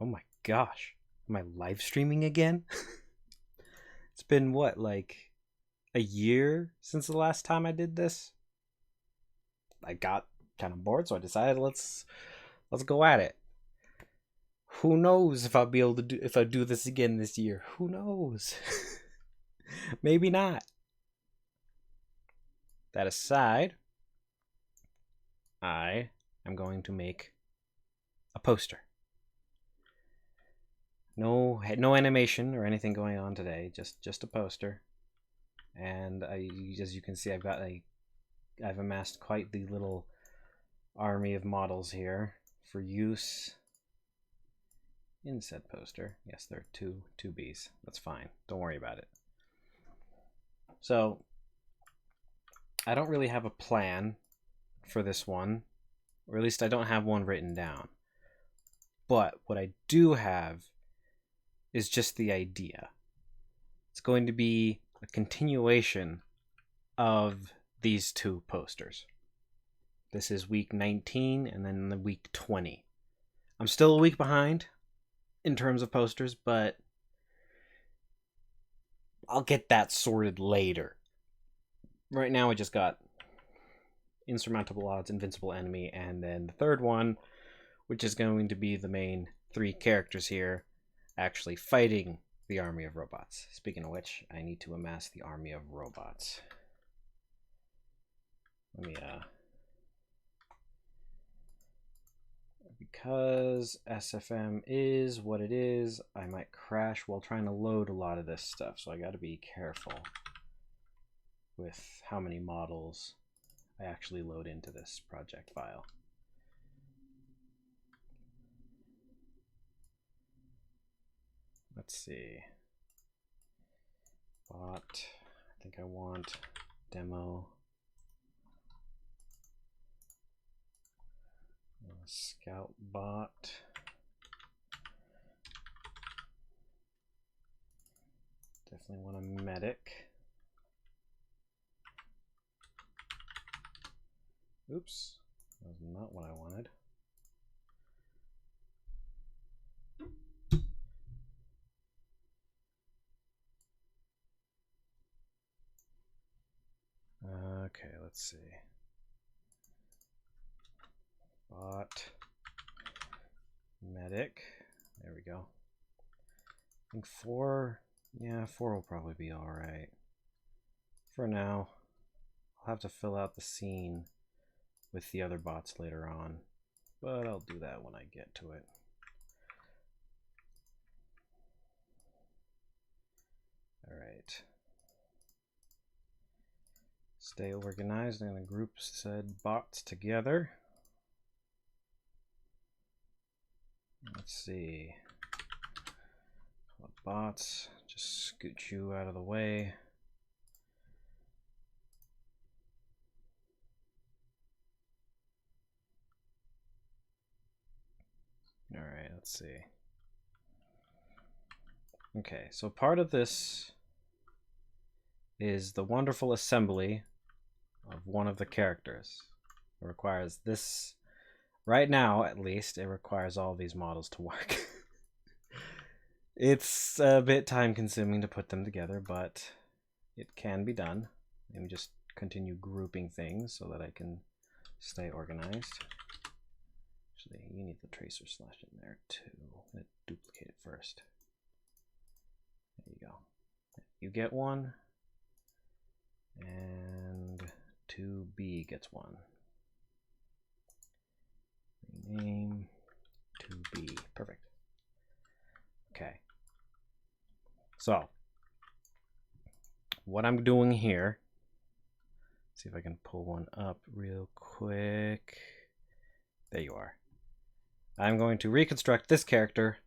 Oh my gosh. Am I live streaming again? It's been what, like a year since the last time I did this? I got kind of bored, so I decided let's go at it. Who knows if I'll be able to do if I do this again this year? Who knows? Maybe not. That aside, I am going to make a poster. No animation or anything going on today. Just a poster. And as you can see, I've amassed quite the little army of models here for use in said poster. Yes, there are two Bs. That's fine. Don't worry about it. So I don't really have a plan for this one, or at least I don't have one written down. But what I do have is just the idea. It's going to be a continuation of these two posters. This is week 19 and then the week 20. I'm still a week behind in terms of posters, but I'll get that sorted later. Right now I just got Insurmountable Odds, Invincible Enemy, and then the third one, which is going to be the main three characters here, actually fighting the army of robots. Speaking of which, I need to amass the army of robots. Let me, because SFM is what it is, I might crash while trying to load a lot of this stuff, so I gotta be careful with how many models I actually load into this project file. Let's see. Bot. I think I want demo. Scout bot. Definitely want a medic. Oops, that was not what I wanted. Okay, let's see. Bot. Medic. There we go. I think 4. Yeah, 4 will probably be alright. For now, I'll have to fill out the scene with the other bots later on, but I'll do that when I get to it. Alright. Stay organized. I'm going to group said bots together. Let's see. Bots, just scoot you out of the way. All right, let's see. Okay, so part of this is the wonderful assembly of one of the characters. It requires this, right now at least, it requires all these models to work. It's a bit time consuming to put them together, but it can be done. Let me just continue grouping things so that I can stay organized. Actually, you need the tracer slash in there too. Let's duplicate it first. There you go. You get one, and 2B gets one. Rename 2B. Perfect. Okay. So, what I'm doing here, see if I can pull one up real quick. There you are. I'm going to reconstruct this character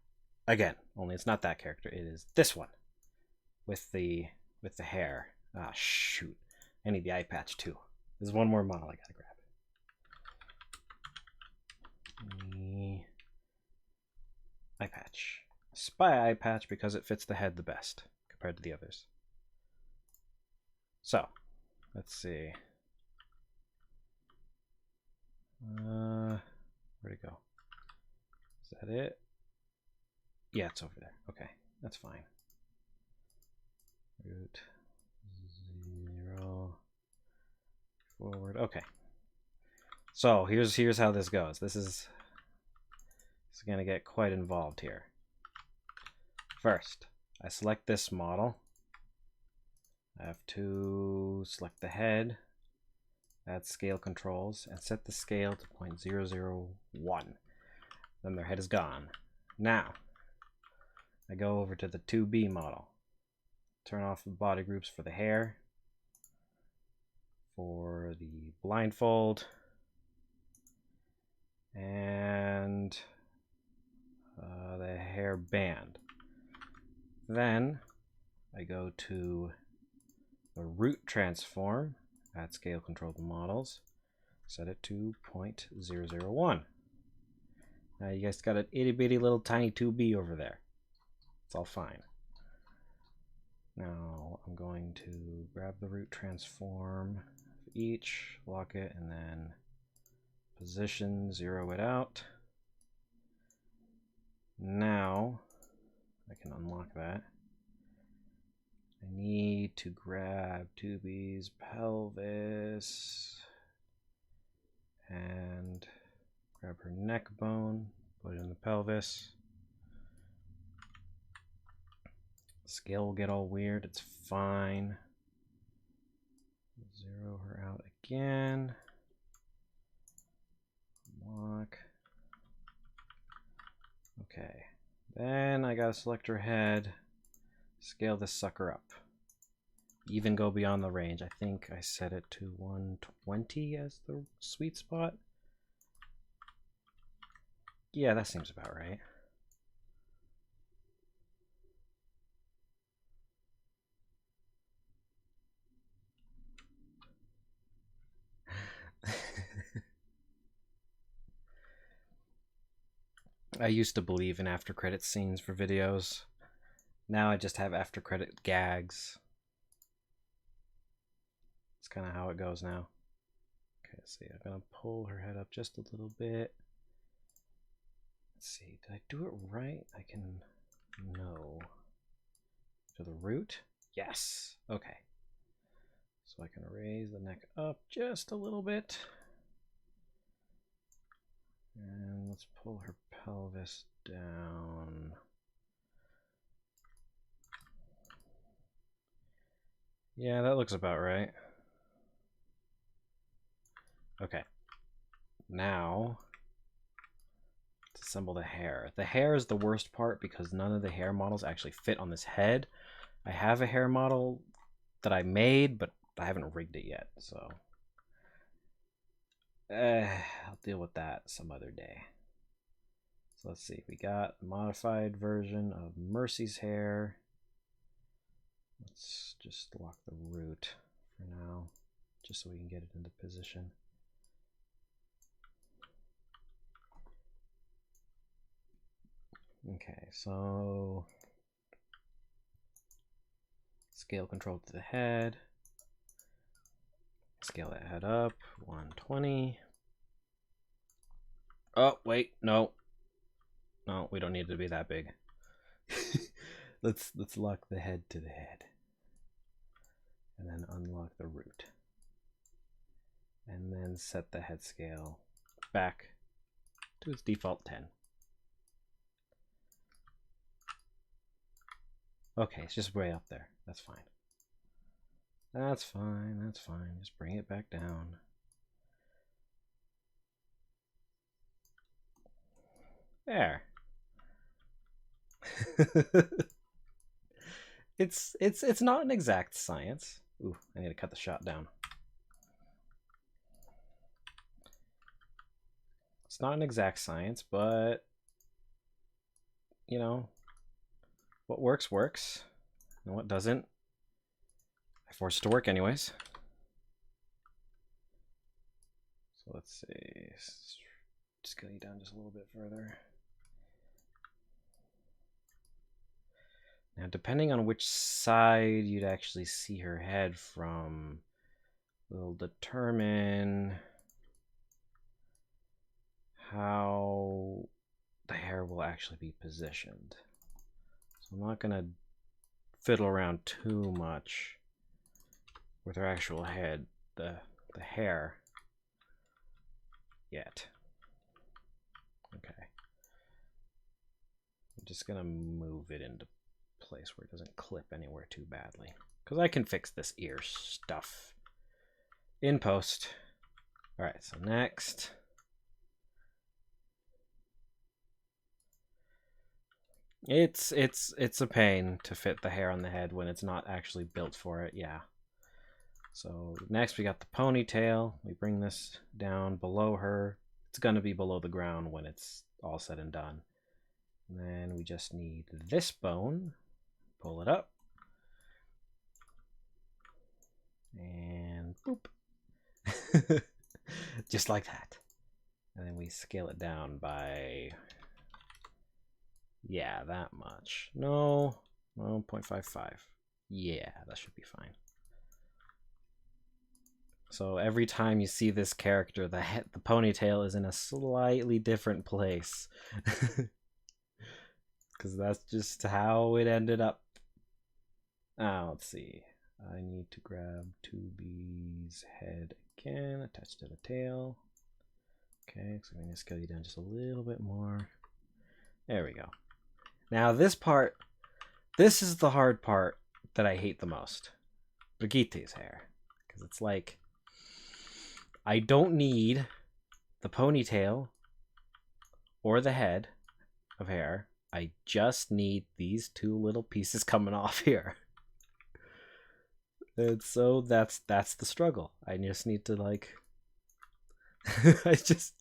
again, only it's not that character, it is this one with the hair. Ah, shoot. I need the eye patch too. There's one more model I gotta grab. The eye patch. Spy eye patch because it fits the head the best compared to the others. So, let's see. Where'd it go? Is that it? Yeah, it's over there. Okay, that's fine. Root 0 forward. Okay. So here's how this goes. This is gonna get quite involved here. First, I select this model. I have to select the head, add scale controls, and set the scale to 0.001. Then their head is gone. Now, I go over to the 2B model. Turn off the body groups for the hair, for the blindfold, and the hair band. Then I go to the root transform, add scale control to models, set it to 0.001. Now you guys got an itty bitty little tiny 2B over there. It's all fine. Now I'm going to grab the root transform of each, lock it, and then position, 0 it out. Now I can unlock that. I need to grab 2B's pelvis and grab her neck bone, put it in the pelvis. Scale will get all weird, it's fine. 0 her out again. Lock. Okay. Then I gotta select her head, scale this sucker up. Even go beyond the range. I think I set it to 120 as the sweet spot. Yeah, that seems about right. I used to believe in after credit scenes for videos. Now I just have after credit gags. It's kind of how it goes now. Okay, let's see. I'm gonna pull her head up just a little bit. Let's see. Did I do it right? I can. No. To the root? Yes. Okay. So I can raise the neck up just a little bit. And let's pull her pelvis down. Yeah, that looks about right. Okay. Now, let's assemble the hair. The hair is the worst part because none of the hair models actually fit on this head. I have a hair model that I made, but I haven't rigged it yet, so I'll deal with that some other day. So let's see, we got a modified version of Mercy's hair. Let's just lock the root for now, just so we can get it into position. Okay, so scale control to the head. Scale that head up, 120. Oh, wait, no. No, we don't need it to be that big. Let's lock the head to the head. And then unlock the root. And then set the head scale back to its default 10. Okay, it's just way up there. That's fine. That's fine, that's fine. Just bring it back down. There. It's not an exact science. Ooh, I need to cut the shot down. It's not an exact science, but you know, what works works, and what doesn't, I force it to work anyways. So let's see, scale you down just a little bit further. Now, depending on which side you'd actually see her head from, will determine how the hair will actually be positioned. So I'm not gonna fiddle around too much with her actual head, the hair, yet. Okay. I'm just gonna move it into place where it doesn't clip anywhere too badly, because I can fix this ear stuff in post. All right, so next. It's a pain to fit the hair on the head when it's not actually built for it, yeah. So next we got the ponytail. We bring this down below her. It's gonna be below the ground when it's all said and done. And then we just need this bone. Pull it up. And boop. Just like that. And then we scale it down by, yeah, that much. No, 0.55. Yeah, that should be fine. So every time you see this character, the ponytail is in a slightly different place. Because that's just how it ended up. Let's see. I need to grab 2B's head again, attached to the tail. Okay, so I'm going to scale you down just a little bit more. There we go. Now this part, this is the hard part that I hate the most. Brigitte's hair. Because it's like, I don't need the ponytail or the head of hair. I just need these two little pieces coming off here. And so that's the struggle. I just need to like I just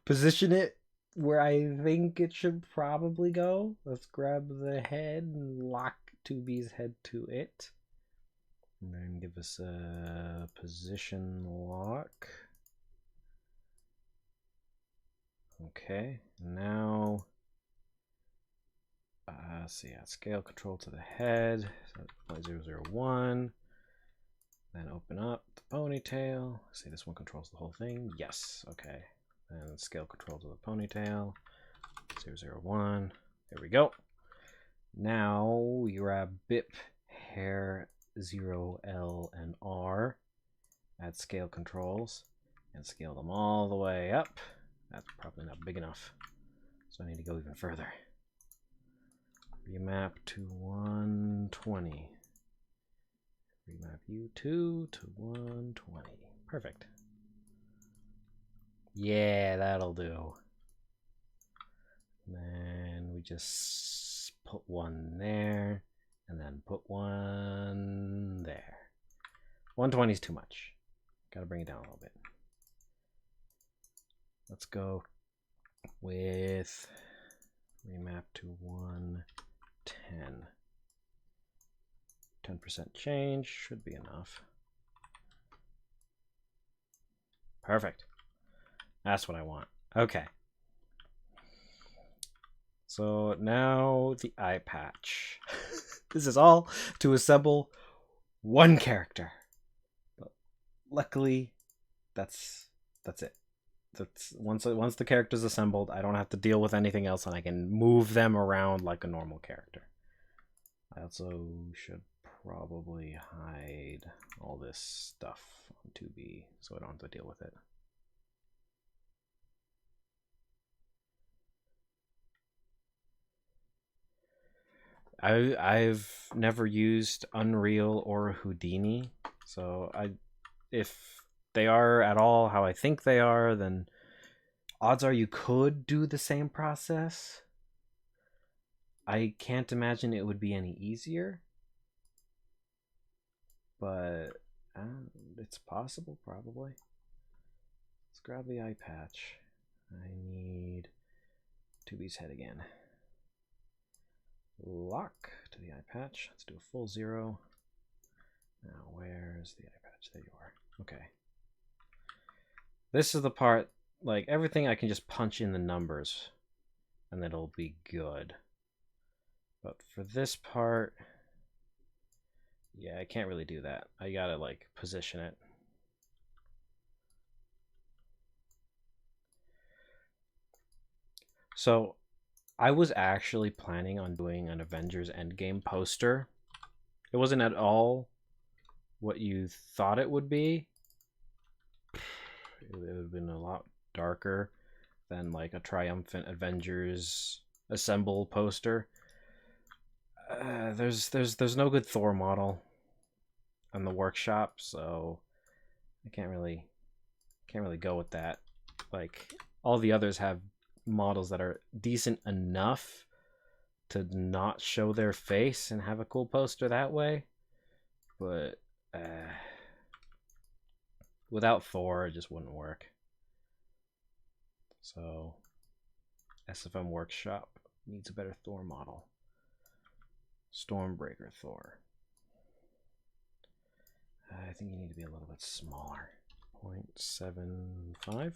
position it where I think it should probably go. Let's grab the head and lock 2B's head to it. And then give us a position lock. Okay, now let's see, scale control to the head, so 0.001. Then open up the ponytail. See, this one controls the whole thing. Yes, okay. And scale control to the ponytail. 001. There we go. Now we grab BIP, hair 0, L, and R. Add scale controls and scale them all the way up. That's probably not big enough, so I need to go even further. Remap to 120. Remap U2 to 120. Perfect. Yeah, that'll do. And then we just put one there, and then put one there. 120 is too much. Gotta bring it down a little bit. Let's go with remap to 110. 10% change should be enough. Perfect. That's what I want. Okay. So now the eye patch. This is all to assemble one character. But luckily, that's it. That's once the character's assembled, I don't have to deal with anything else, and I can move them around like a normal character. I also should probably hide all this stuff on 2B so I don't have to deal with it. I've never used Unreal or Houdini, so if they are at all how I think they are, then odds are you could do the same process. I can't imagine it would be any easier, but it's possible, probably. Let's grab the eye patch. I need 2B's head again. Lock to the eye patch. Let's do a full 0. Now, where's the eye patch? There you are. Okay. This is the part, like, everything I can just punch in the numbers, and it'll be good. But for this part, yeah, I can't really do that. I gotta, like, position it. So, I was actually planning on doing an Avengers Endgame poster. It wasn't at all what you thought it would be. It would have been a lot darker than like a triumphant Avengers Assemble poster. There's no good Thor model on the workshop, so I can't really go with that. Like all the others have models that are decent enough to not show their face and have a cool poster that way, but without Thor, it just wouldn't work. So SFM Workshop needs a better Thor model. Stormbreaker Thor. I think you need to be a little bit smaller. 0.75. Let's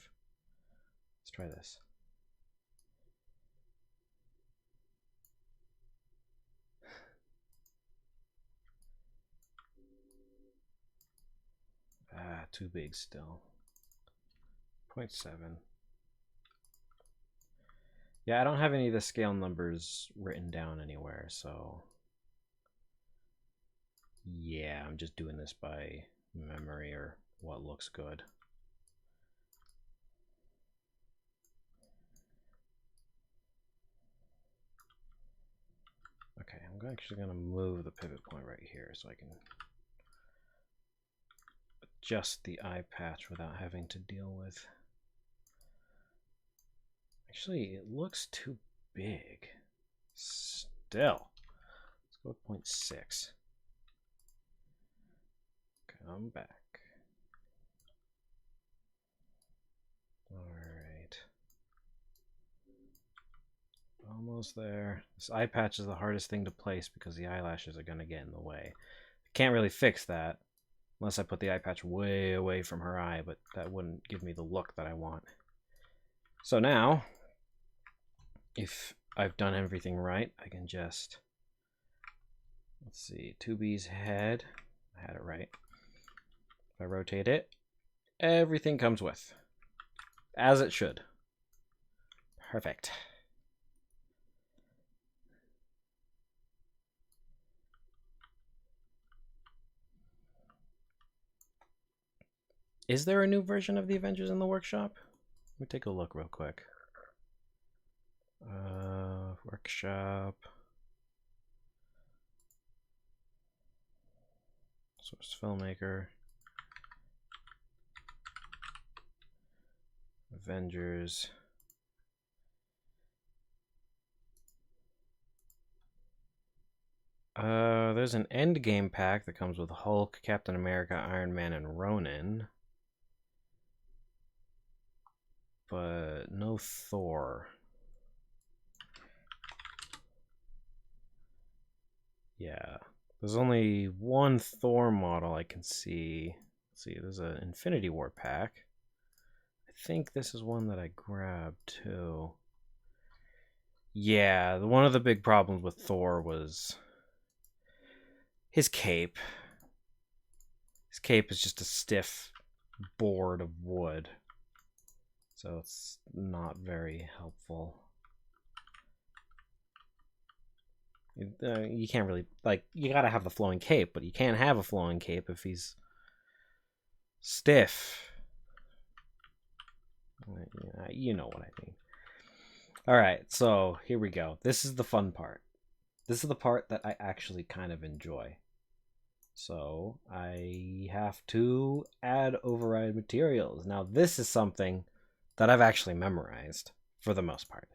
try this. Too big still. 0.7. Yeah, I don't have any of the scale numbers written down anywhere, so yeah, I'm just doing this by memory or what looks good. Okay, I'm actually going to move the pivot point right here so I can adjust the eye patch without having to deal with. Actually, it looks too big. Still. Let's go with 0.6. Come back. Alright. Almost there. This eye patch is the hardest thing to place because the eyelashes are going to get in the way. Can't really fix that unless I put the eye patch way away from her eye, but that wouldn't give me the look that I want. So now, if I've done everything right, I can just, let's see, 2B's head. I had it right. If I rotate it, everything comes with, as it should. Perfect. Is there a new version of the Avengers in the workshop? Let me take a look real quick. Workshop. Source filmmaker. Avengers. There's an Endgame pack that comes with Hulk, Captain America, Iron Man, and Ronin. But no Thor. Yeah. There's only one Thor model I can see. Let's see, there's an Infinity War pack. I think this is one that I grabbed too. Yeah, one of the big problems with Thor was his cape. His cape is just a stiff board of wood. So it's not very helpful. You can't really, like, you gotta have the flowing cape, but you can't have a flowing cape if he's stiff. You know what I mean. Alright, so here we go. This is the fun part. This is the part that I actually kind of enjoy. So I have to add override materials. Now this is something that I've actually memorized for the most part.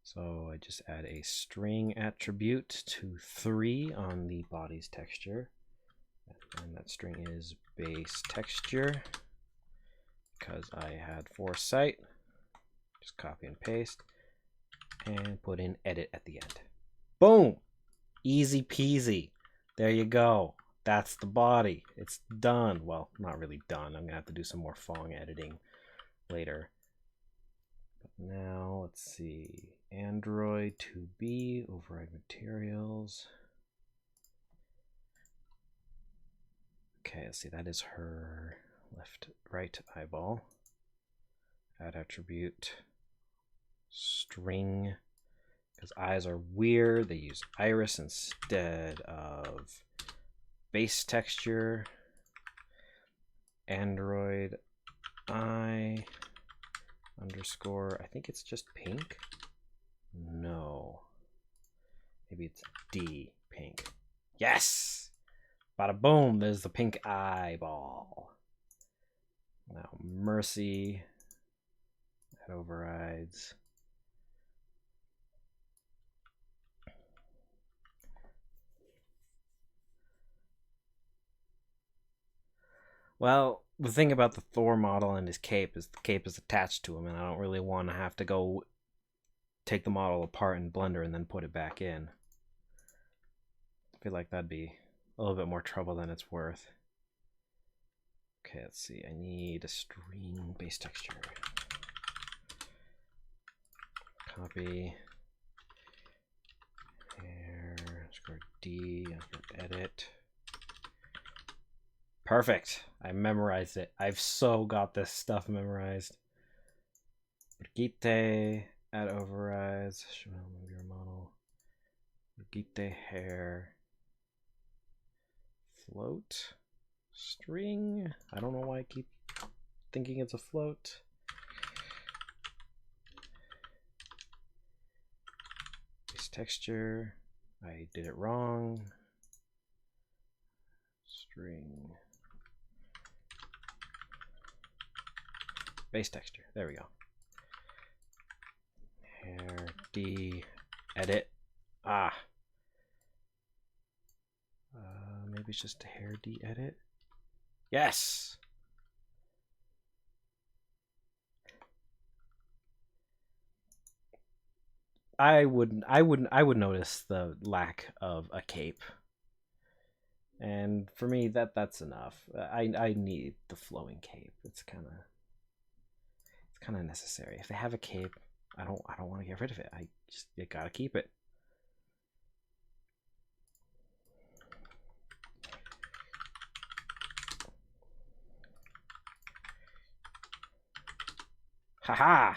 So I just add a string attribute to 3 on the body's texture. And that string is base texture. Because I had foresight. Just copy and paste. And put in edit at the end. Boom! Easy peasy. There you go. That's the body. It's done. Well, not really done. I'm going to have to do some more Fong editing later. But now, let's see. Android 2B, override materials. Okay, let's see. That is her right eyeball. Add attribute. String because eyes are weird. They use iris instead of base texture. Android eye underscore, I think it's just pink. No, maybe it's D pink. Yes, bada boom, there's the pink eyeball. Now mercy, that overrides. Well, the thing about the Thor model and his cape is the cape is attached to him, and I don't really want to have to go take the model apart in Blender and then put it back in. I feel like that'd be a little bit more trouble than it's worth. Okay, let's see. I need a string base texture. Copy. Here, underscore D, edit. Perfect. I memorized it. I've so got this stuff memorized. Brigitte, add overrides. Show your model. Brigitte hair. Float. String. I don't know why I keep thinking it's a float. Base texture. I did it wrong. String. Base texture. There we go. Hair D edit. Maybe it's just a hair D edit. Yes. I would notice the lack of a cape. And for me that's enough. I need the flowing cape. It's kind of necessary. If they have a cape, I don't want to get rid of it. You gotta keep it. Haha!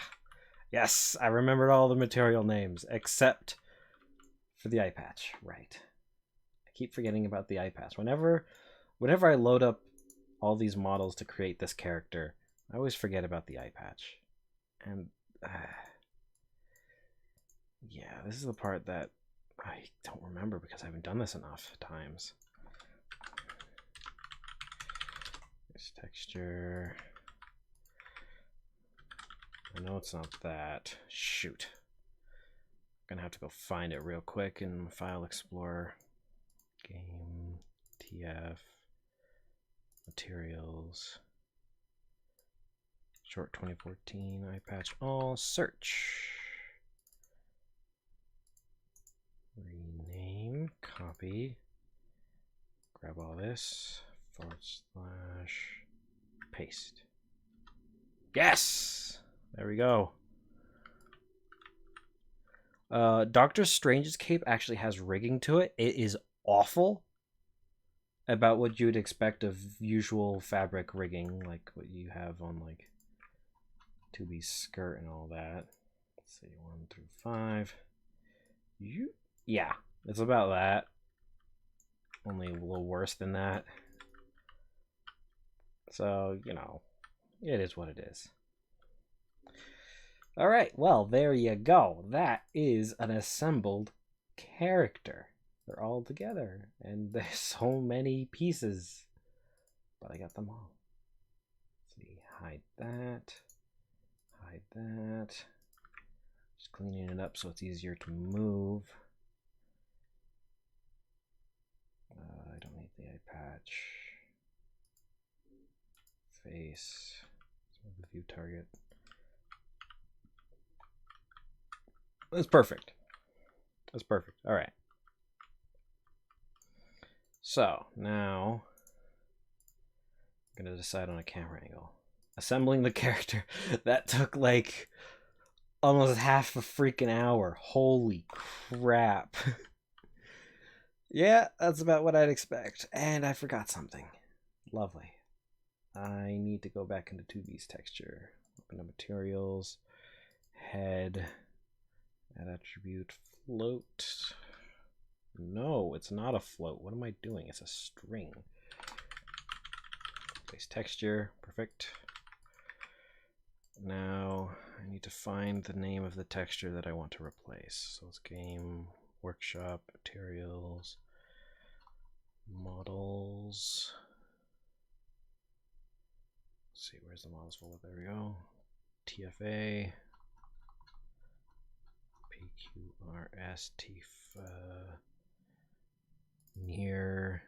Yes, I remembered all the material names except for the eye patch. Right. I keep forgetting about the eye patch. Whenever I load up all these models to create this character, I always forget about the eye patch. And yeah, this is the part that I don't remember because I haven't done this enough times. This texture. I know it's not that. Shoot. I'm gonna have to go find it real quick in File Explorer. Game, TF, materials, short 2014, eye patch, all, search. Rename, copy, grab all this, / paste. Yes! There we go. Doctor Strange's cape actually has rigging to it. It is awful. About what you would expect of usual fabric rigging, like what you have on like 2B's skirt and all that. Let's see, 1 through 5. Yeah, it's about that. Only a little worse than that. So, you know, it is what it is. All right, well, there you go. That is an assembled character. They're all together, and there's so many pieces, but I got them all. Let's see, hide that, just cleaning it up so it's easier to move. I don't need the eye patch. Face, the view target. That's perfect. That's perfect. All right. So now I'm gonna decide on a camera angle. Assembling the character, that took like almost half a freaking hour. Holy crap. Yeah, that's about what I'd expect. And I forgot something. Lovely. I need to go back into 2B's texture. Open up materials, head, Add attribute float. No, it's not a float. What am I doing? It's a string. Base texture. Perfect. Now I need to find the name of the texture that I want to replace. So it's game, workshop, materials, models. Let's see, where's the models folder? There we go. TFA, PQRS, TIFA, near,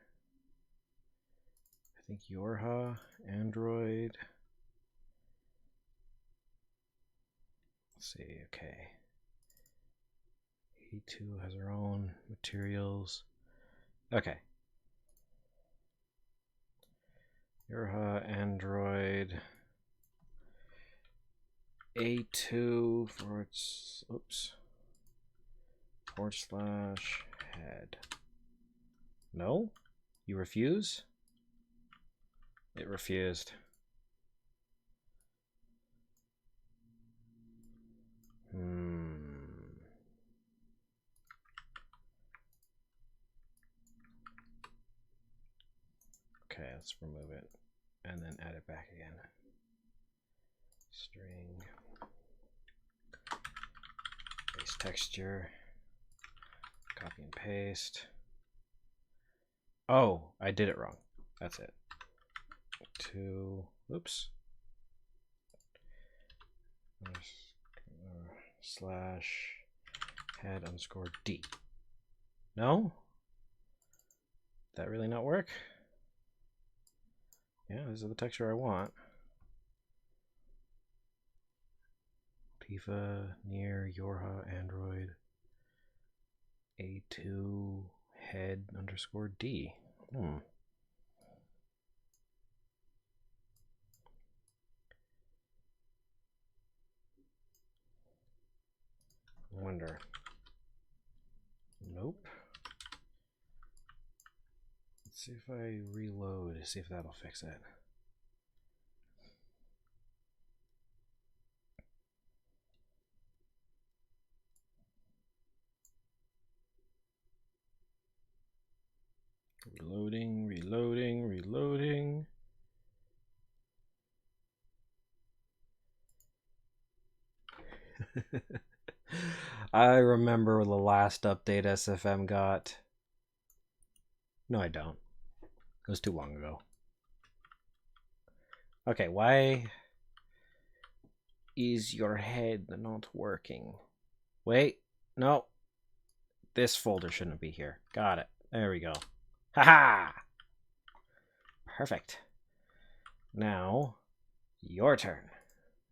I think Yorha, Android. Let's see, okay. E2 has her own materials. Okay. Yorha, Android. A2 / head. No? You refuse? It refused. Okay, let's remove it and then add it back again. String, base texture, copy and paste. Oh, I did it wrong. That's it. Oops. /head_d. No? Did that really not work? Yeah, this is the texture I want. Tifa, near, Yorha, Android, A2, head_d. I wonder. Nope. Let's see if I reload, see if that'll fix it. Reloading, reloading, reloading. I remember the last update SFM got. No, I don't. It was too long ago. Okay, why is your head not working? Wait, no. This folder shouldn't be here. Got it. There we go. Haha! Perfect. Now, your turn.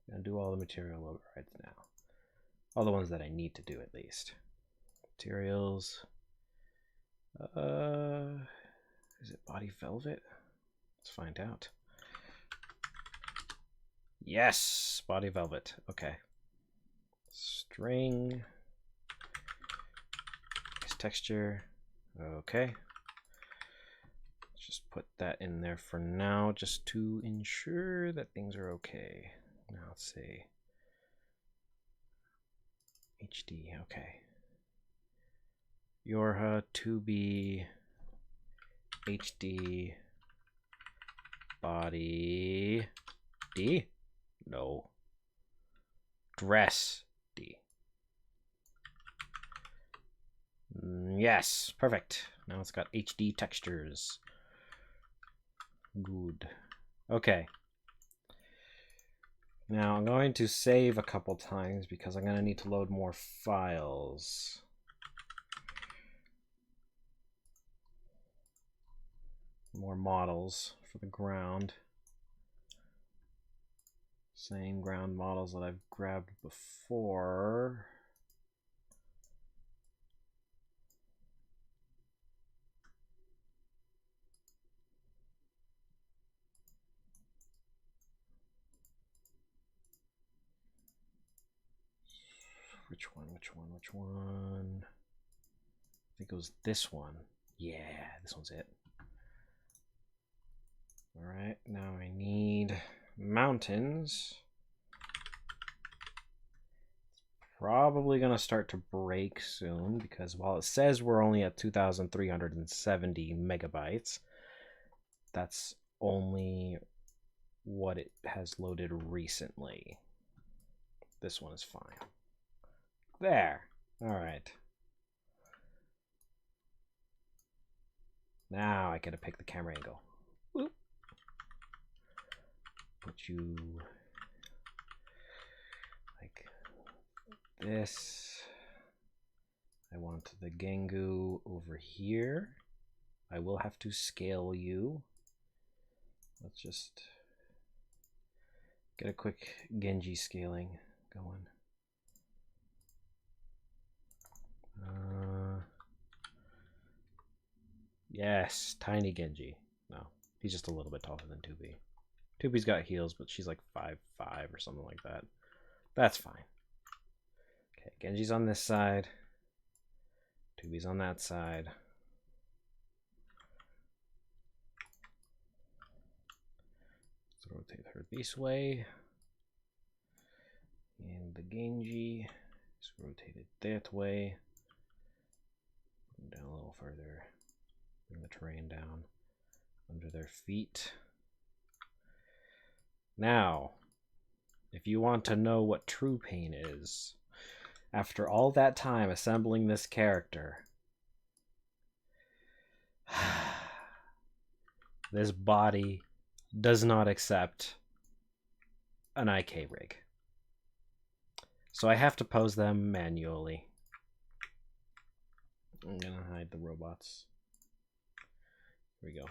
I'm gonna do all the material overrides now. All the ones that I need to do at least. Materials. Is it body velvet? Let's find out. Yes, body velvet. Okay. String. Texture. Okay. Let's just put that in there for now, just to ensure that things are okay. Now let's see. HD. Okay. Yorha 2B HD body D? No. Dress D. Yes, perfect. Now it's got HD textures. Good. Okay. Now I'm going to save a couple times because I'm going to need to load more files. More models for the ground. Same ground models that I've grabbed before. Which one? I think it was this one. Yeah, this one's it. All right, now I need mountains. It's probably going to start to break soon, because while it says we're only at 2,370 megabytes, that's only what it has loaded recently. This one is fine. There. All right. Now I gotta pick the camera angle. Whoop. Put you like this. I want the Gengu over here. I will have to scale you. Let's just get a quick Genji scaling going. Yes, tiny Genji. No, he's just a little bit taller than 2B. 2B's got heels, but she's like 5'5" or something like that. That's fine. Okay, Genji's on this side. 2B's on that side. Let's rotate her this way. And the Genji is rotated that way. Down a little further. Bring the terrain down under their feet. Now, if you want to know what true pain is, after all that time assembling this character, this body does not accept an IK rig. So I have to pose them manually. I'm gonna hide the robots. Here we go.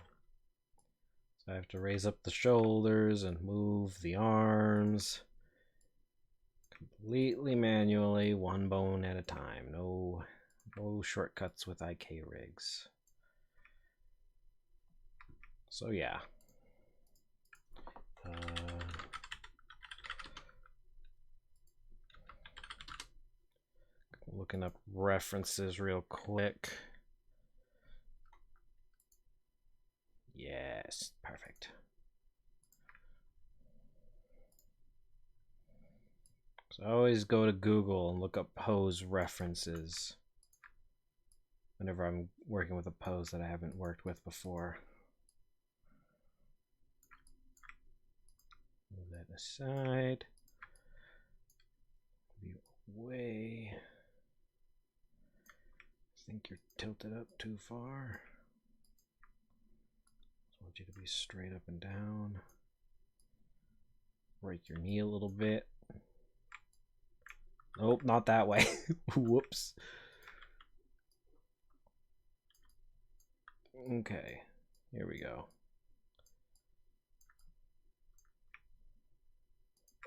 So I have to raise up the shoulders and move the arms completely manually, one bone at a time. No shortcuts with IK rigs. So yeah. Looking up references real quick. Yes, perfect. So I always go to Google and look up pose references whenever I'm working with a pose that I haven't worked with before. Move that aside. Be away. I think you're tilted up too far. I want you to be straight up and down. Break your knee a little bit. Nope, not that way. Whoops. Okay, here we go.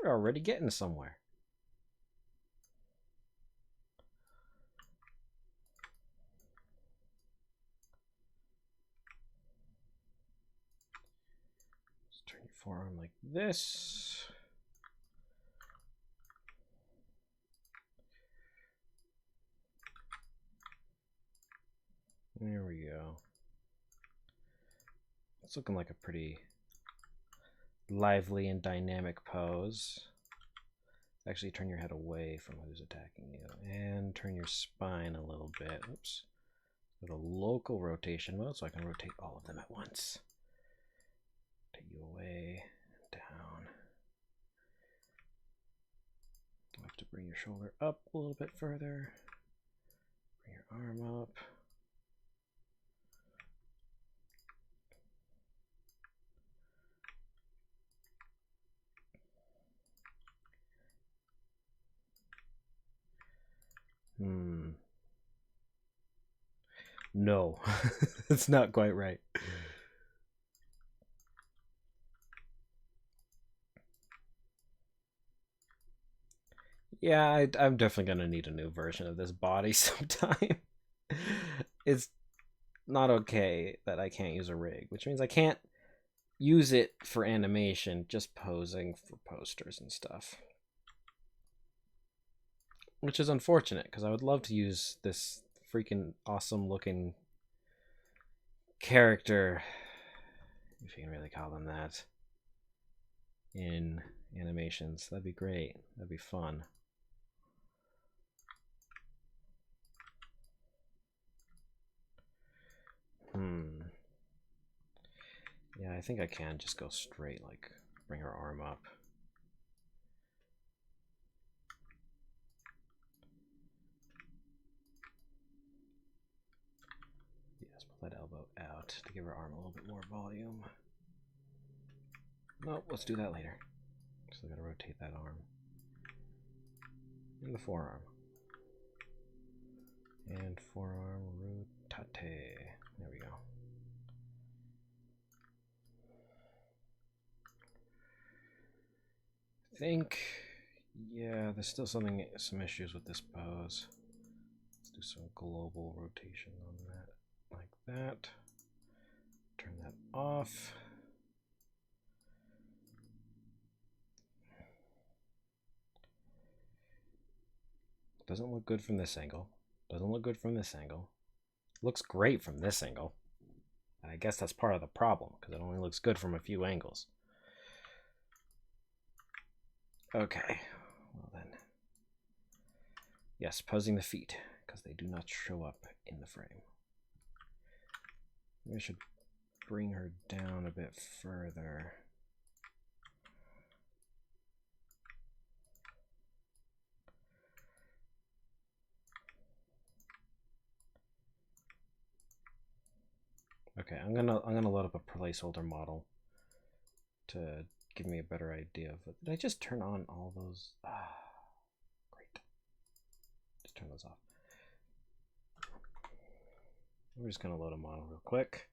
We're already getting somewhere. Just turn your forearm like this. There we go. It's looking like a pretty lively and dynamic pose. Actually, turn your head away from who's attacking you and turn your spine a little bit. Oops. Go to local rotation mode so I can rotate all of them at once. Take you away, down. You have to bring your shoulder up a little bit further. Bring your arm up. No, it's not quite right. Yeah, I'm definitely gonna need a new version of this body sometime. It's not okay that I can't use a rig, which means I can't use it for animation, just posing for posters and stuff. Which is unfortunate, because I would love to use this freaking awesome looking character, if you can really call them that, in animations. That'd be great. That'd be fun. I think I can just go straight, like bring her arm up. Yes, pull that elbow out to give her arm a little bit more volume. Nope, let's do that later. So I gotta rotate that arm. And the forearm. And forearm rotate. There we go. I think, yeah, there's still some issues with this pose. Let's do some global rotation on that, like that. Turn that off. Doesn't look good from this angle. Doesn't look good from this angle. Looks great from this angle. And I guess that's part of the problem, because it only looks good from a few angles. Okay, well then. Yes, posing the feet, because they do not show up in the frame. Maybe I should bring her down a bit further. Okay, I'm gonna load up a placeholder model to give me a better idea of it. Did I just turn on all those? Ah, great. Just turn those off. We're just gonna load a model real quick.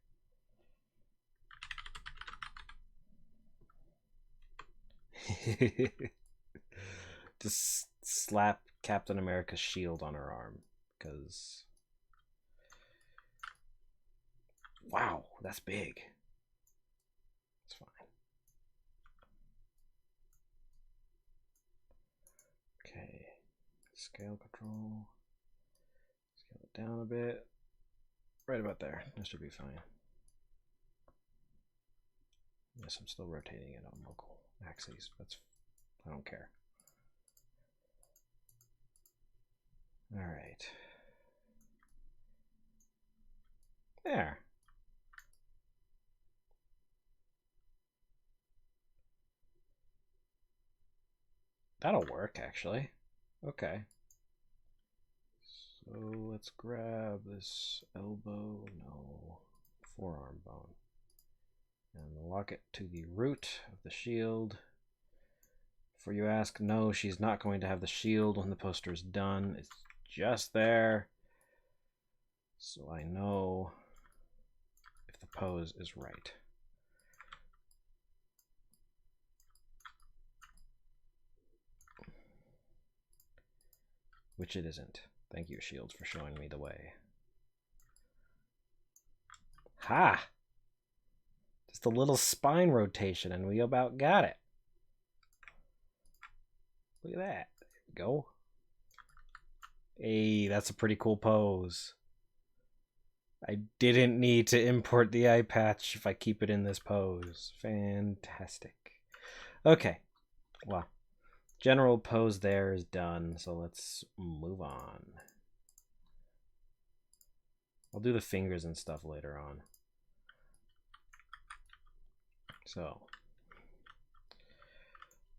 Just slap Captain America's shield on her arm, because wow, that's big. It's fine. Okay, scale control. Scale it down a bit. Right about there. That should be fine. Yes, I'm still rotating it on local axes. I don't care. All right. There. That'll work, actually. Okay. So let's grab this elbow, no, forearm bone, and lock it to the root of the shield. Before you ask, no, she's not going to have the shield when the poster is done. It's just there, so I know if the pose is right. Which it isn't. Thank you, shields, for showing me the way. Ha! Just a little spine rotation and we about got it. Look at that. There we go. Hey, that's a pretty cool pose. I didn't need to import the eye patch if I keep it in this pose. Fantastic. Okay. Well, general pose there is done, so let's move on. I'll do the fingers and stuff later on. So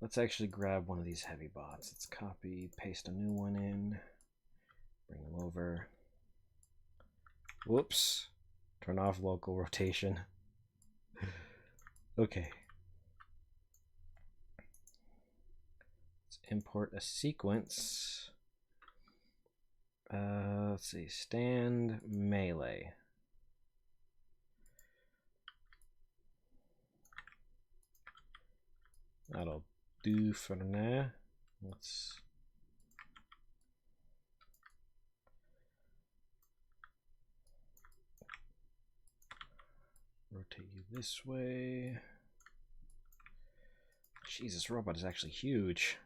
let's actually grab one of these heavy bots. Let's copy, paste a new one in, bring them over. Whoops. Turn off local rotation. Okay. Let's import a sequence. Let's see, stand melee. That'll do for now. Let's rotate you this way. Jesus, robot is actually huge.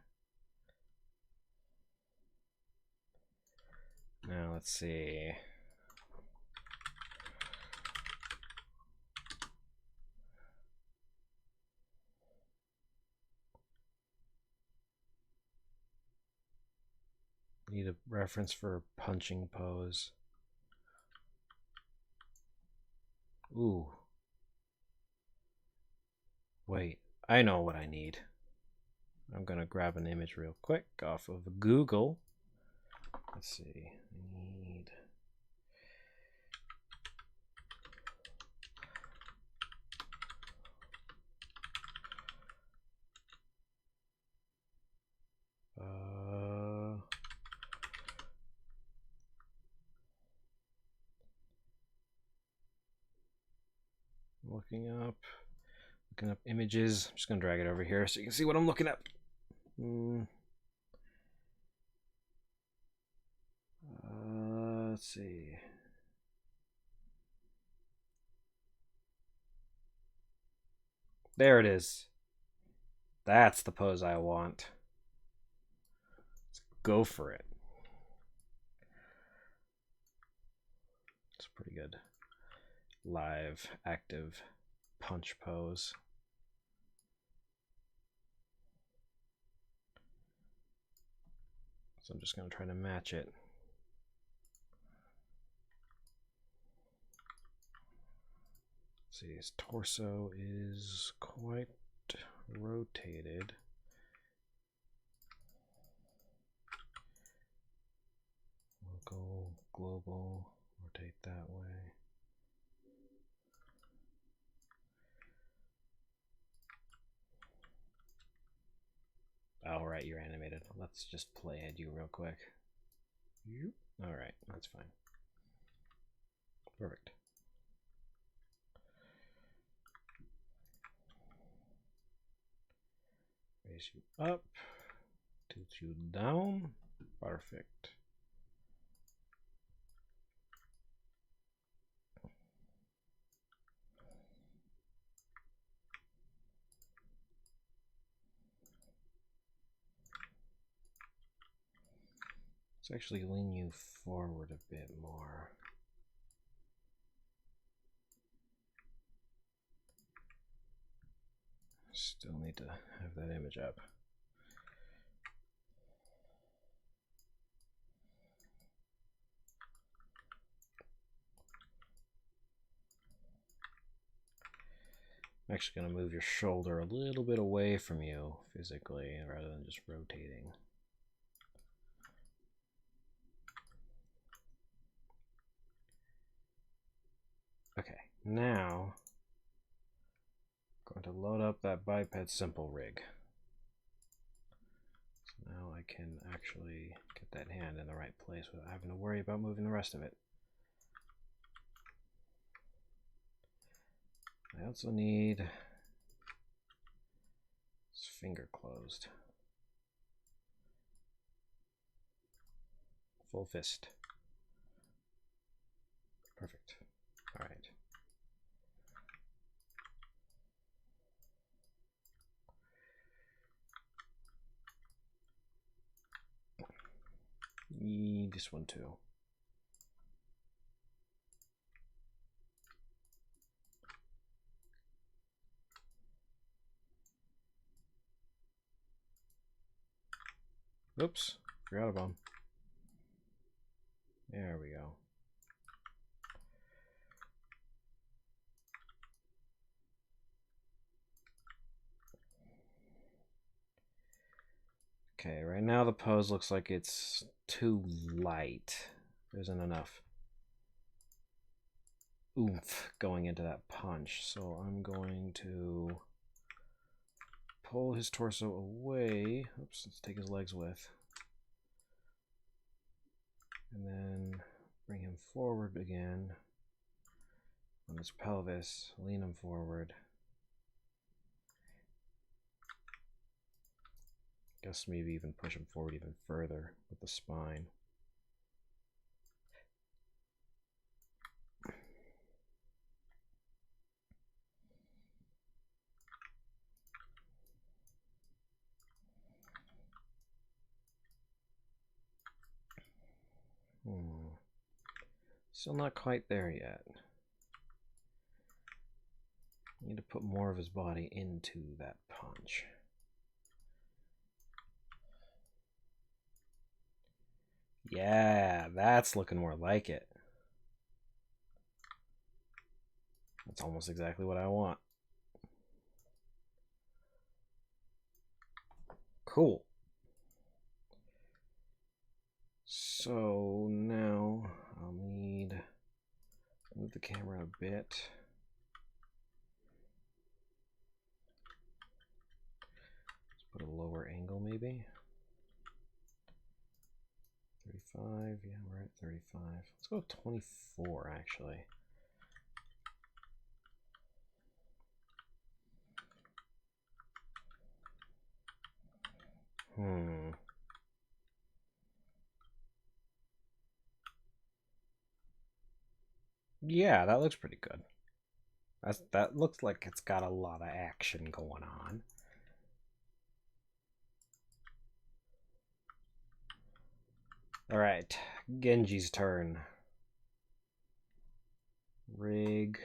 Now let's see. Need a reference for punching pose. Ooh. Wait, I know what I need. I'm gonna grab an image real quick off of Google. Let's see. I need. Looking up images. I'm just gonna drag it over here so you can see what I'm looking at. Let's see. There it is. That's the pose I want. Let's go for it. It's pretty good. Live, active punch pose. So I'm just going to try to match it. Let's see, his torso is quite rotated. Local, global, rotate that way. All right, you're animated. Let's just play at you real quick. All right, that's fine. Perfect. Raise you up, tilt you down. Perfect. Let's actually lean you forward a bit more. Still need to have that image up. I'm actually going to move your shoulder a little bit away from you physically rather than just rotating. Okay, now I'm going to load up that biped simple rig. So now I can actually get that hand in the right place without having to worry about moving the rest of it. I also need this finger closed. Full fist. Perfect. All right. This one too. Oops, forgot about him. There we go. Okay, right now the pose looks like it's too light. There isn't enough oomph going into that punch. So I'm going to pull his torso away. Oops, let's take his legs with. And then bring him forward again on his pelvis. Lean him forward. Guess maybe even push him forward even further with the spine. Still not quite there yet. Need to put more of his body into that punch. Yeah, that's looking more like it. That's almost exactly what I want. Cool. So now I'll need to move the camera a bit. Let's put a lower angle maybe. 35, yeah, we're at 35. Let's go 24 actually. Yeah, that looks pretty good. That looks like it's got a lot of action going on. All right, Genji's turn. Rig.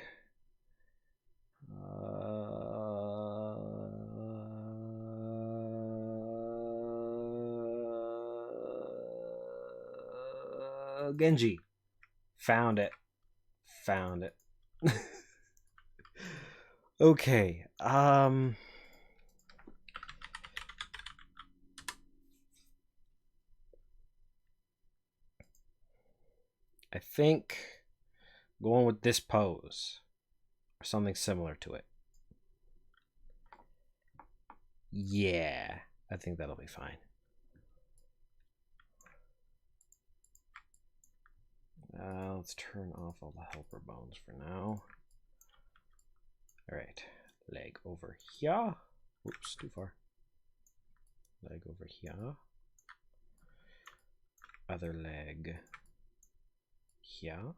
Genji. Found it. Found it. Okay. I think going with this pose or something similar to it. Yeah, I think that'll be fine. Let's turn off all the helper bones for now. All right, leg over here. Oops, too far. Leg over here. Other leg here.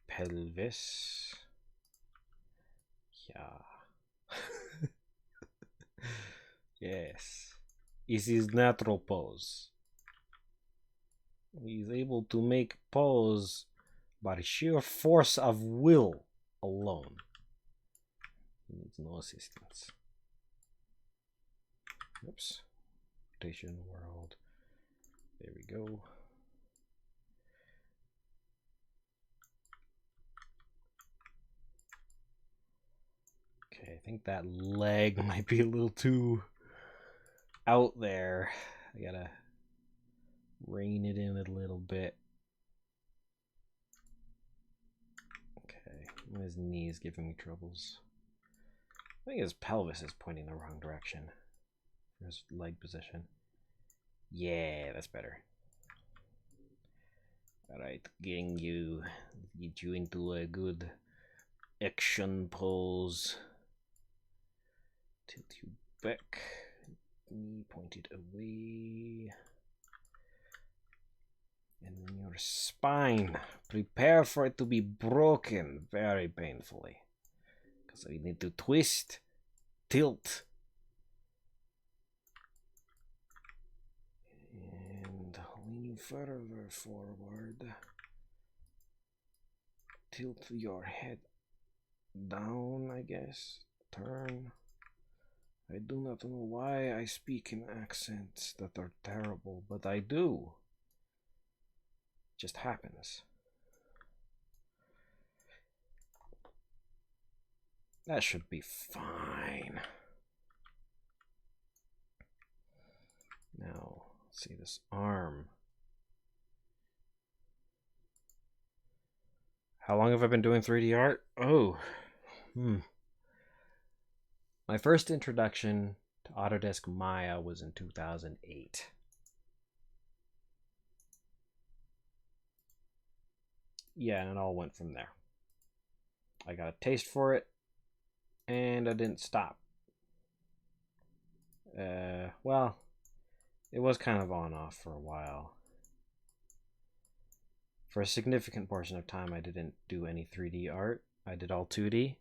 Pelvis here. Yes, it's his natural pose. He's able to make pose by sheer force of will alone. He needs no assistance. Oops. Rotation world. There we go. Okay, I think that leg might be a little too out there. I gotta rein it in a little bit. Okay, his knee is giving me troubles. I think his pelvis is pointing the wrong direction for his leg position. Yeah, that's better. Alright, getting you, get you into a good action pose. Tilt you back, knee pointed away. And then your spine, prepare for it to be broken very painfully. Because we need to twist, tilt, and lean further forward. Tilt your head down, I guess. Turn. I do not know why I speak in accents that are terrible, but I do. It just happens. That should be fine. Now, let's see this arm. How long have I been doing 3D art? Oh, My first introduction to Autodesk Maya was in 2008. Yeah, and it all went from there. I got a taste for it, and I didn't stop. Well, it was kind of on off for a while. For a significant portion of time, I didn't do any 3D art. I did all 2D.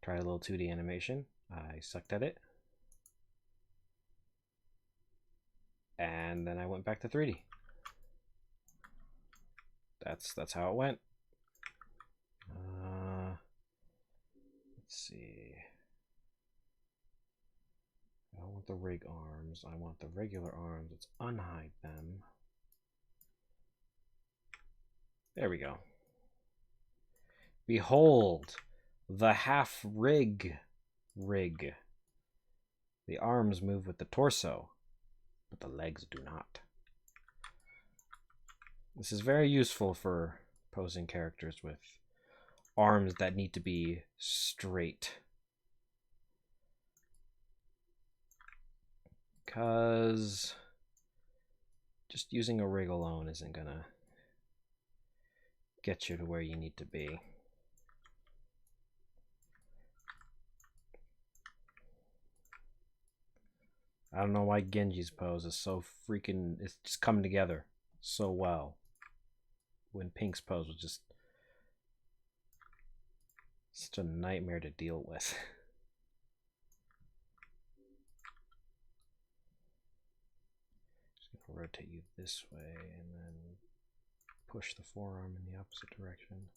Tried a little 2D animation. I sucked at it. And then I went back to 3D. That's how it went. Let's see. I don't want the rig arms. I want the regular arms. Let's unhide them. There we go. Behold, the half rig. The arms move with the torso, but the legs do not. This is very useful for posing characters with arms that need to be straight. Because just using a rig alone isn't gonna get you to where you need to be. I don't know why Genji's pose is so freaking... It's just coming together so well. When Pink's pose was just such a nightmare to deal with. Just gonna rotate you this way and then push the forearm in the opposite direction.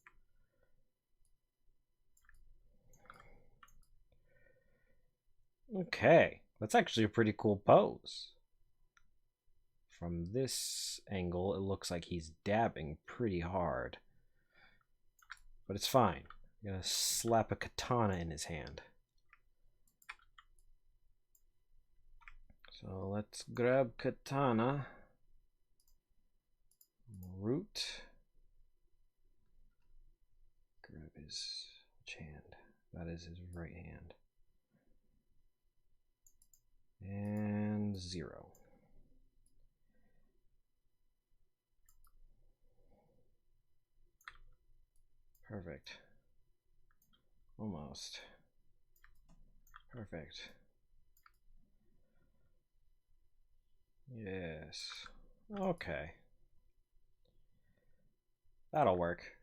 Okay, that's actually a pretty cool pose. From this angle, it looks like he's dabbing pretty hard. But it's fine. I'm gonna slap a katana in his hand. So let's grab katana. Root. Grab his hand. That is his right hand. And 0. Perfect. Almost. Perfect. Yes. Okay. That'll work.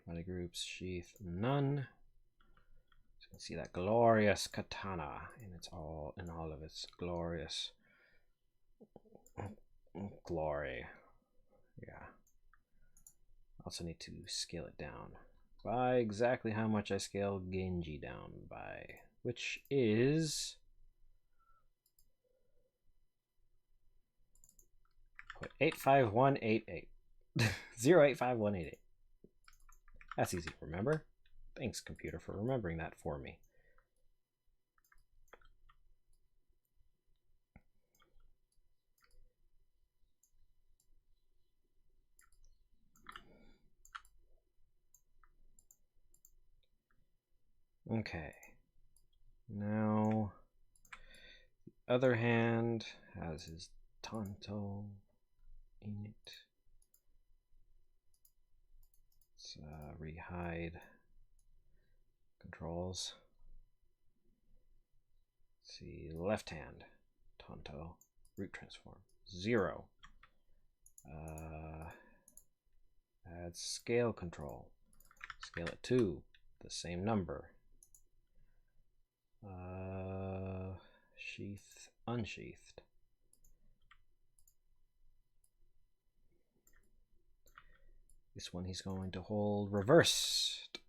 Body groups, sheath, none. So you can see that glorious katana in all of its glorious glory. Yeah. Also need to scale it down by exactly how much I scale Genji down by, which is 0.85188. 0.85188. That's easy to remember. Thanks, computer, for remembering that for me. Okay. Now, the other hand has his Tanto in it. Let's rehide controls. Let's see, left hand, Tanto, root transform, 0. Add scale control, scale it to the same number. Sheath, unsheathed. This one he's going to hold reversed.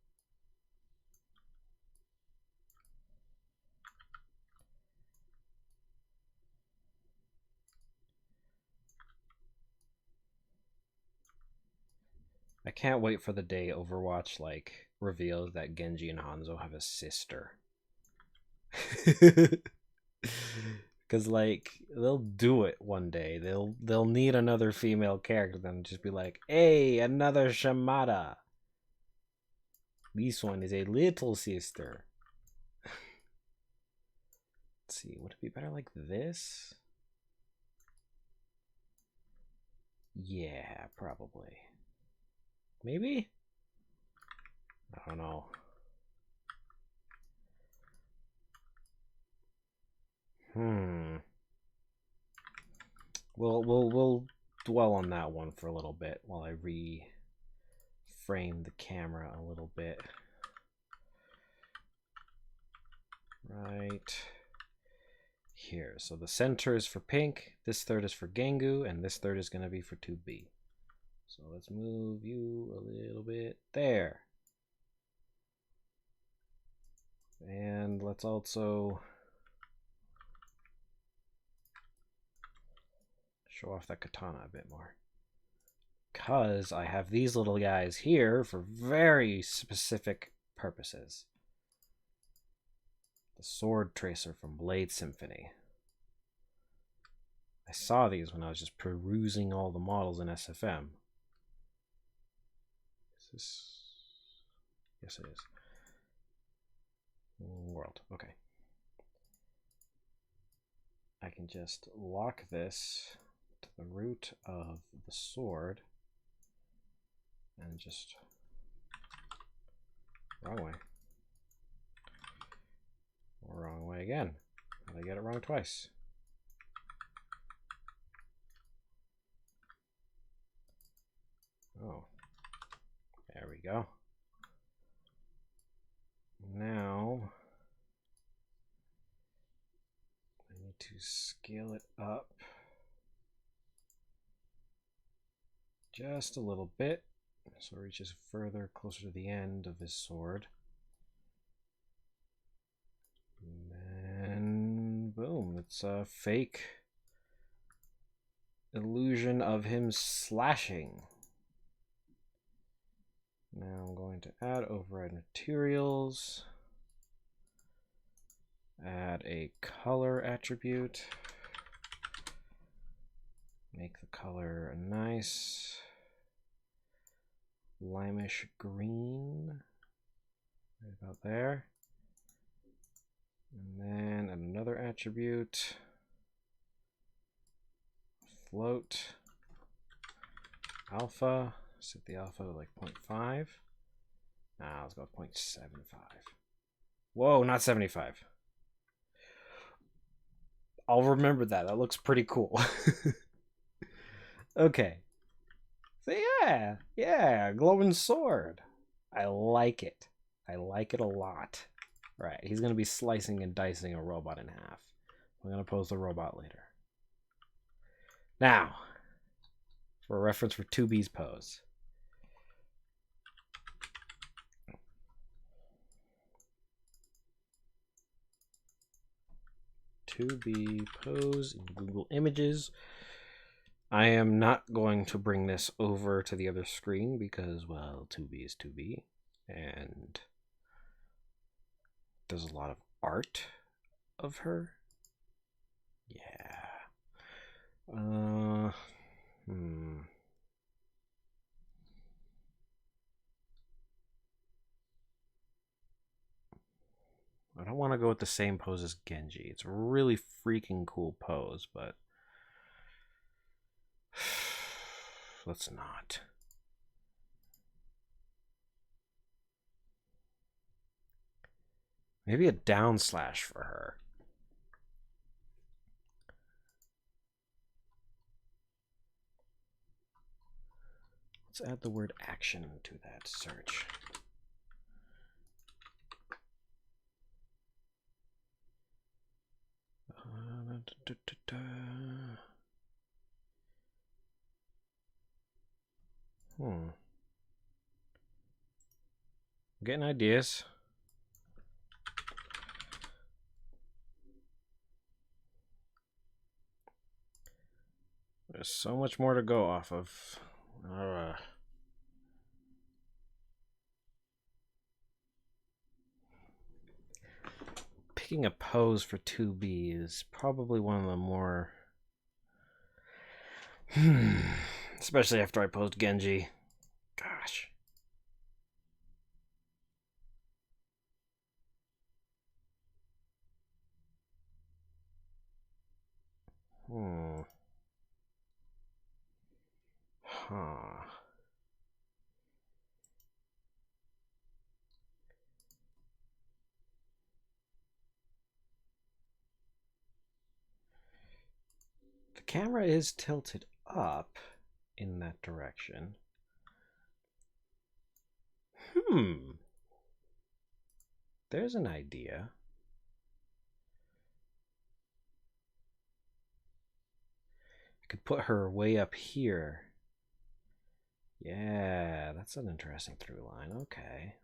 I can't wait for the day Overwatch like reveals that Genji and Hanzo have a sister. Because like they'll do it one day. They'll need another female character, then just be like, hey, another Shamada. This one is a little sister. Let's see, would it be better like this? Yeah, probably. Maybe? I don't know. We'll dwell on that one for a little bit while I reframe the camera a little bit. Right here. So the center is for pink, this third is for Gangu, and this third is going to be for 2B. So let's move you a little bit there. And let's also show off that katana a bit more. Because I have these little guys here for very specific purposes. The Sword Tracer from Blade Symphony. I saw these when I was just perusing all the models in SFM. Is this... Yes, it is. World. Okay. I can just lock this to the root of the sword and just... Wrong way. Wrong way again. Did I get it wrong twice? Oh. There we go. Now I need to scale it up just a little bit so it reaches further closer to the end of his sword. And boom, it's a fake illusion of him slashing. Now I'm going to add override materials, add a color attribute, make the color a nice limeish green, right about there. And then add another attribute, float, alpha. Set the alpha to like 0.5. Nah, let's go with 0.75. Whoa, not 75. I'll remember that. That looks pretty cool. Okay. So yeah, glowing sword. I like it. I like it a lot. Right, he's going to be slicing and dicing a robot in half. I'm going to pose the robot later. Now, for a reference for 2B's pose. 2B pose in Google Images. I am not going to bring this over to the other screen because, well, 2B is 2B, and there's a lot of art of her. Yeah. I don't want to go with the same pose as Genji. It's a really freaking cool pose, but let's not. Maybe a down slash for her. Let's add the word action to that search. I'm getting ideas. There's so much more to go off of. Picking a pose for 2B is probably one of the more... especially after I posed Genji. Gosh. The camera is tilted up in that direction. There's an idea. I could put her way up here. Yeah, that's an interesting through line. Okay.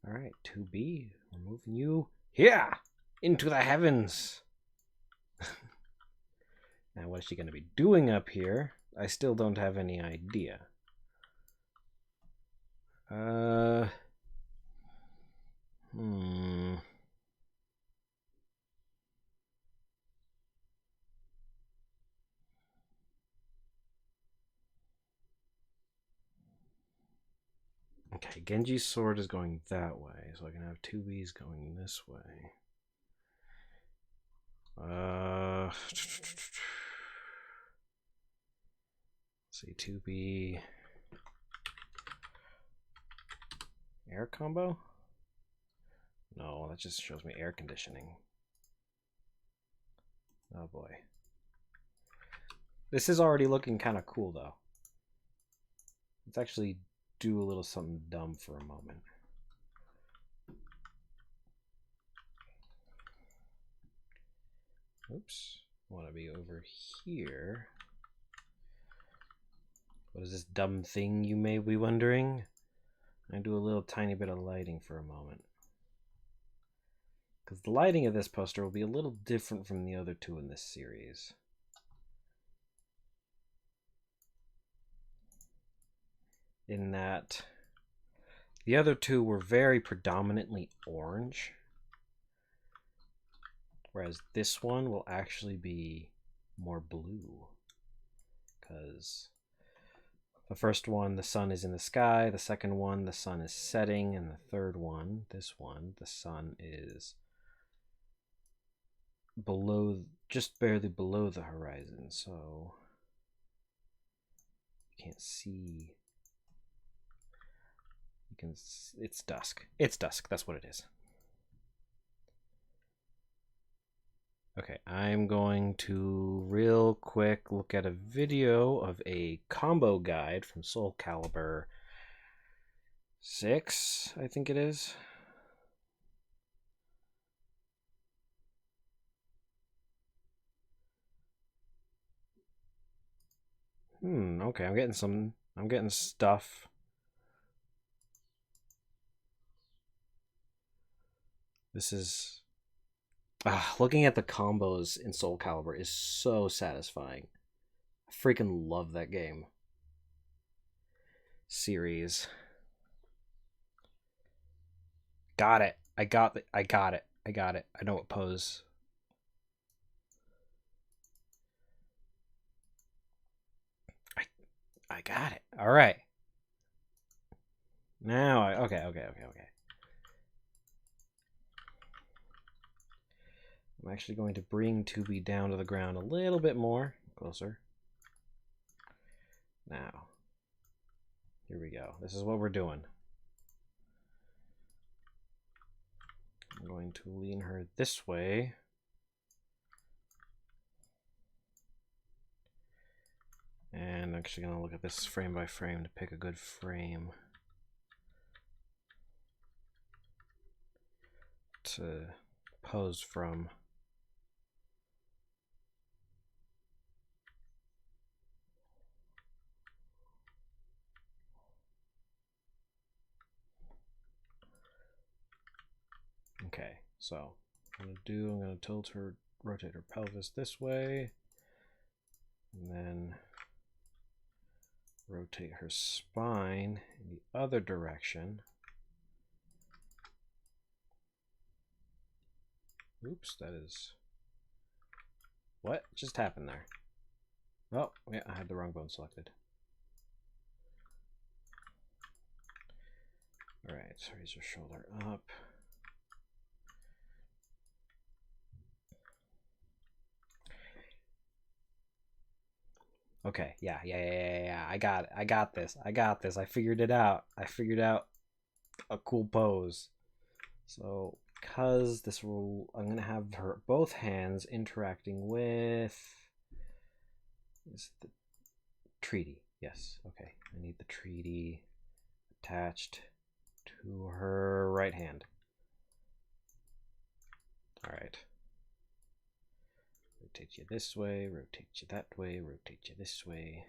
All right, 2B, we're moving you here into the heavens. Now, what is she going to be doing up here? I still don't have any idea. Okay, Genji's sword is going that way, so I can have 2Bs going this way. See, 2B air combo? No, that just shows me air conditioning. Oh boy. This is already looking kind of cool though. Let's actually do a little something dumb for a moment. Oops. I want to be over here. What is this dumb thing, you may be wondering? I do a little tiny bit of lighting for a moment. Because the lighting of this poster will be a little different from the other two in this series. In that the other two were very predominantly orange, whereas this one will actually be more blue. Because the first one, the sun is in the sky. The second one, the sun is setting. And the third one, this one, the sun is below, just barely below the horizon. So you can't see. You can. It's dusk. It's dusk. That's what it is. Okay, I'm going to real quick look at a video of a combo guide from Soul Calibur 6, I think it is. Okay, I'm getting stuff. This is looking at the combos in Soul Calibur is so satisfying. I freaking love that game. Series. Got it. I got it. I got it. I got it. I know what pose. I got it. All right. Now okay. I'm actually going to bring 2B down to the ground a little bit more. Closer. Now. Here we go. This is what we're doing. I'm going to lean her this way. And I'm actually going to look at this frame by frame to pick a good frame to pose from. Okay, so I'm going to tilt her, rotate her pelvis this way, and then rotate her spine in the other direction. Oops, that is... What just happened there? Oh, yeah, I had the wrong bone selected. Alright, so raise her shoulder up. Okay, yeah. I got it. I got this. I figured it out. I figured out a cool pose. So, because this will, I'm gonna have her both hands interacting with is the treaty. Yes. Okay. I need the treaty attached to her right hand. All right. Rotate you this way, rotate you that way, rotate you this way.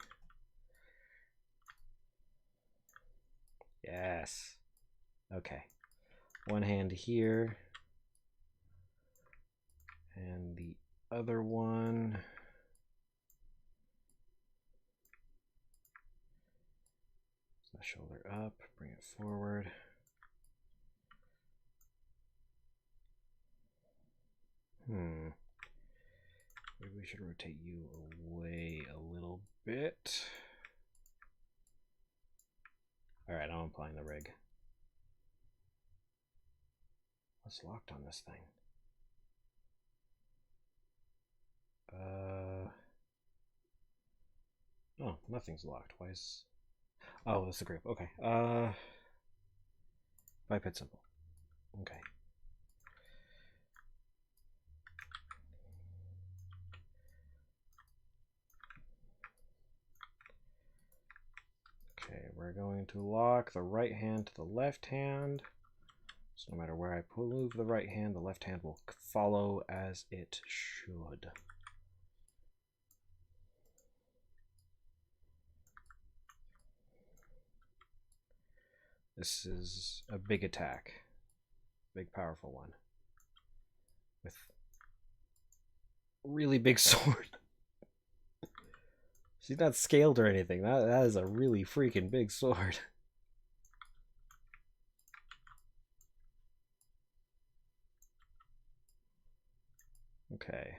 Yes. Okay. One hand here. And the other one. So shoulder up, bring it forward. Maybe we should rotate you away a little bit. Alright, I'm applying the rig. What's locked on this thing? Oh, nothing's locked. Why is... Oh, that's the grip. Okay. Biped simple. Okay. Okay, we're going to lock the right hand to the left hand. So no matter where I move the right hand, the left hand will follow as it should. This is a big attack. Big, powerful one. With a really big sword. She's not scaled or anything. That is a really freaking big sword. Okay.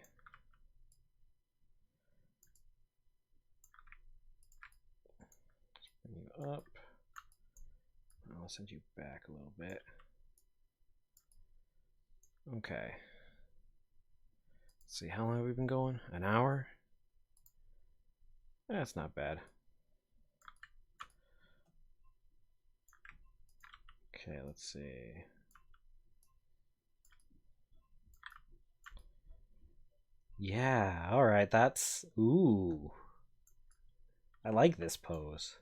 Let's bring you up. I'll send you back a little bit. Okay. Let's see, how long have we been going? An hour? That's not bad. Okay, let's see. Yeah, alright, that's... Ooh. I like this pose.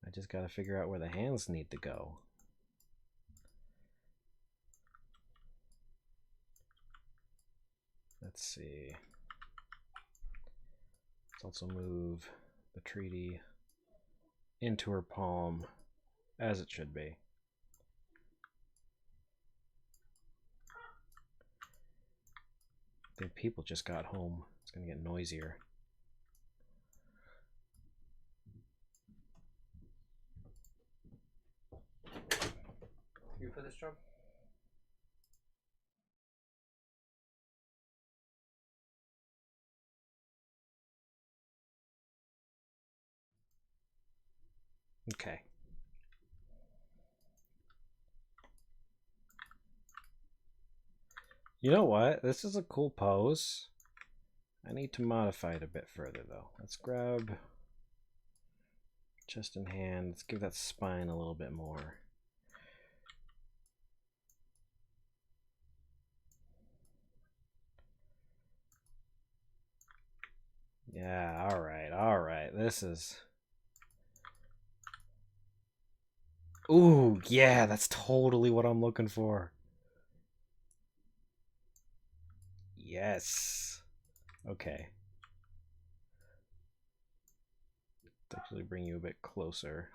I just gotta figure out where the hands need to go. Let's see. Let's also move the treaty into her palm, as it should be. I think people just got home. It's gonna get noisier. You for this job? Okay. You know what? This is a cool pose. I need to modify it a bit further, though. Let's grab chest and hand. Let's give that spine a little bit more. Yeah, alright, alright. This is... Ooh, yeah, that's totally what I'm looking for. Yes. Okay. Let's actually bring you a bit closer.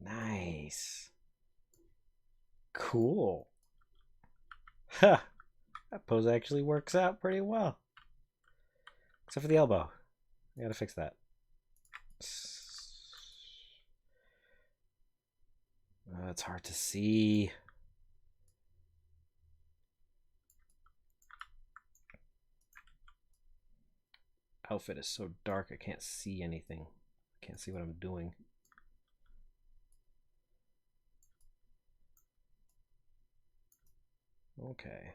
Nice. Cool. Ha! That pose actually works out pretty well. Except for the elbow. I gotta fix that. It's hard to see. Outfit is so dark I can't see anything. I can't see what I'm doing. Okay.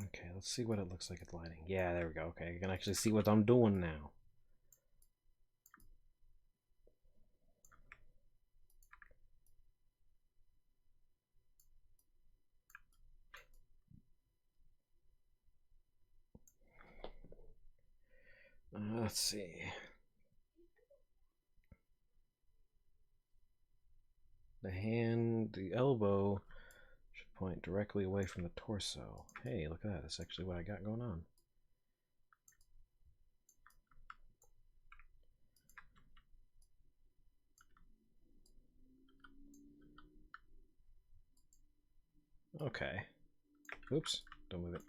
Okay, let's see what it looks like it's lighting. Yeah, there we go. Okay, I can actually see what I'm doing now. Let's see. The hand, the elbow should point directly away from the torso. Hey, look at that. That's actually what I got going on. Okay. Oops, don't move it.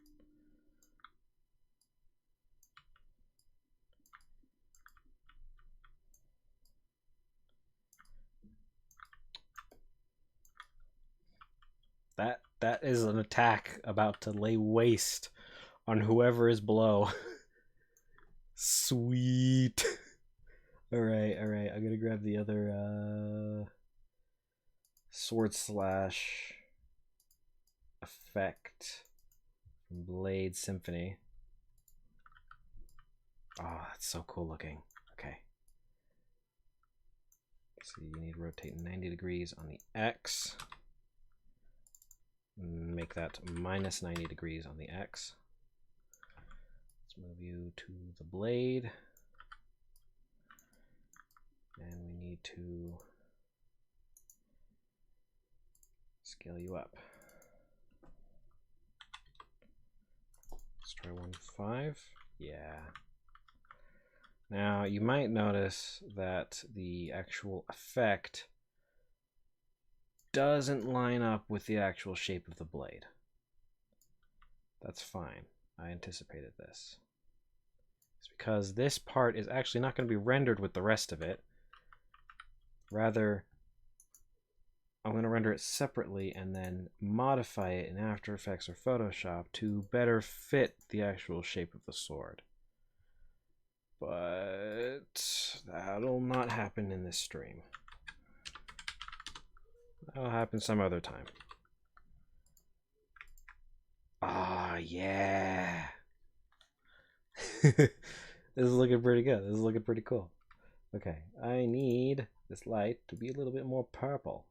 That is an attack about to lay waste on whoever is below. Sweet. All right. I'm gonna grab the other sword slash effect from Blade Symphony. Oh, that's so cool looking. Okay. So you need to rotate 90 degrees on the X. Make that minus 90 degrees on the X. Let's move you to the blade. And we need to scale you up. Let's try 1.5. Yeah. Now you might notice that the actual effect doesn't line up with the actual shape of the blade. That's fine. I anticipated this. It's because this part is actually not going to be rendered with the rest of it. Rather, I'm going to render it separately and then modify it in After Effects or Photoshop to better fit the actual shape of the sword. But that'll not happen in this stream. That'll happen some other time. Ah, yeah. This is looking pretty good. This is looking pretty cool. Okay, I need this light to be a little bit more purple.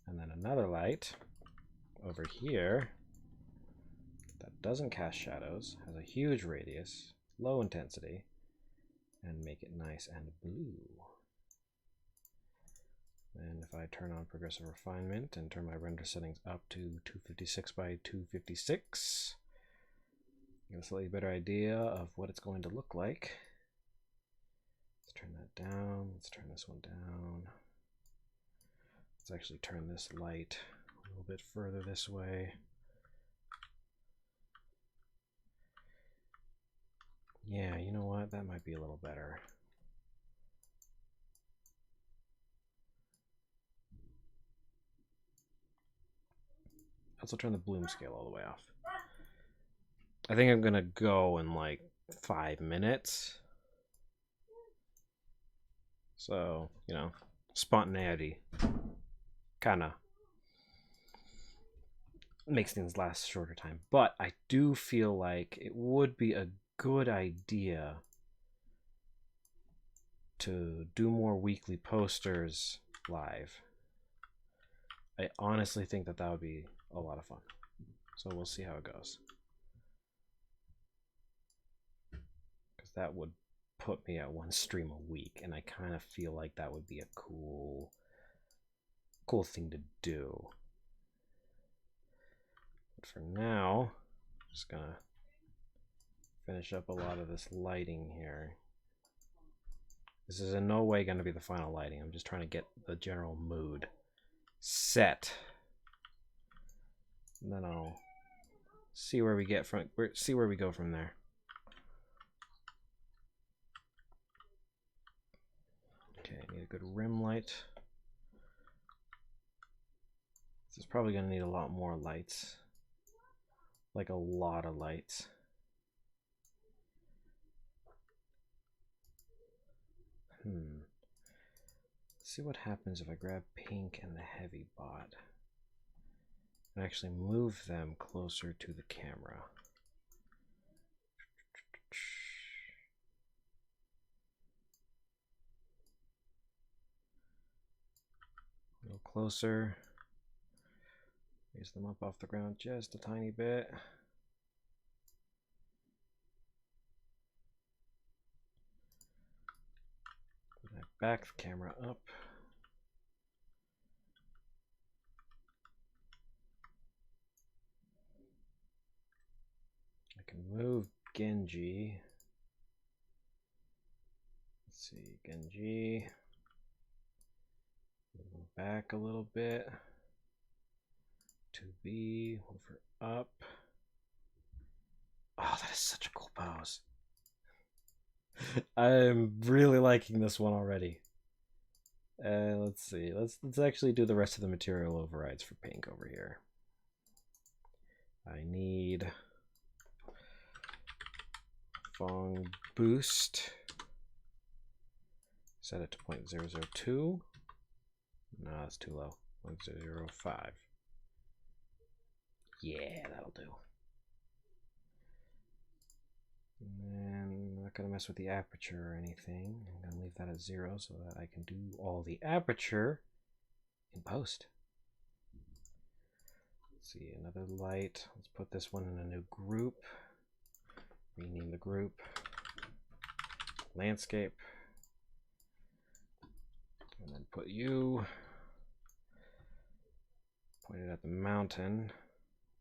And then another light over here that doesn't cast shadows, has a huge radius, low intensity, and make it nice and blue. And if I turn on progressive refinement and turn my render settings up to 256 by 256, get a slightly better idea of what it's going to look like. Let's turn that down. Let's turn this one down. Let's actually turn this light a little bit further this way. Yeah, you know what? That might be a little better. Also turn the bloom scale all the way off. I think I'm gonna go in like 5 minutes. So, you know, spontaneity kinda makes things last a shorter time. But I do feel like it would be a good idea to do more weekly posters live. I honestly think that would be a lot of fun. So we'll see how it goes. Because that would put me at one stream a week, and I kind of feel like that would be a cool thing to do. But for now, I'm just gonna finish up a lot of this lighting here. This is in no way going to be the final lighting. I'm just trying to get the general mood set. And then I'll see where we get from see where we go from there. Okay, I need a good rim light. This is probably going to need a lot more lights. Like a lot of lights. Let's see what happens if I grab pink and the heavy bot and actually move them closer to the camera. A little closer. Raise them up off the ground just a tiny bit. I back the camera up. I can move Genji. Let's see, Genji. Move back a little bit. 2B, move her up. Oh, that is such a cool pose. I'm really liking this one already. Let's see. Let's actually do the rest of the material overrides for pink over here. I need Fong boost. Set it to 0.002. No, that's too low. 0.005. Yeah, that'll do. And I'm not going to mess with the aperture or anything. I'm going to leave that at 0 so that I can do all the aperture in post. Let's see, another light. Let's put this one in a new group. Rename the group landscape. And then put you pointed at the mountain,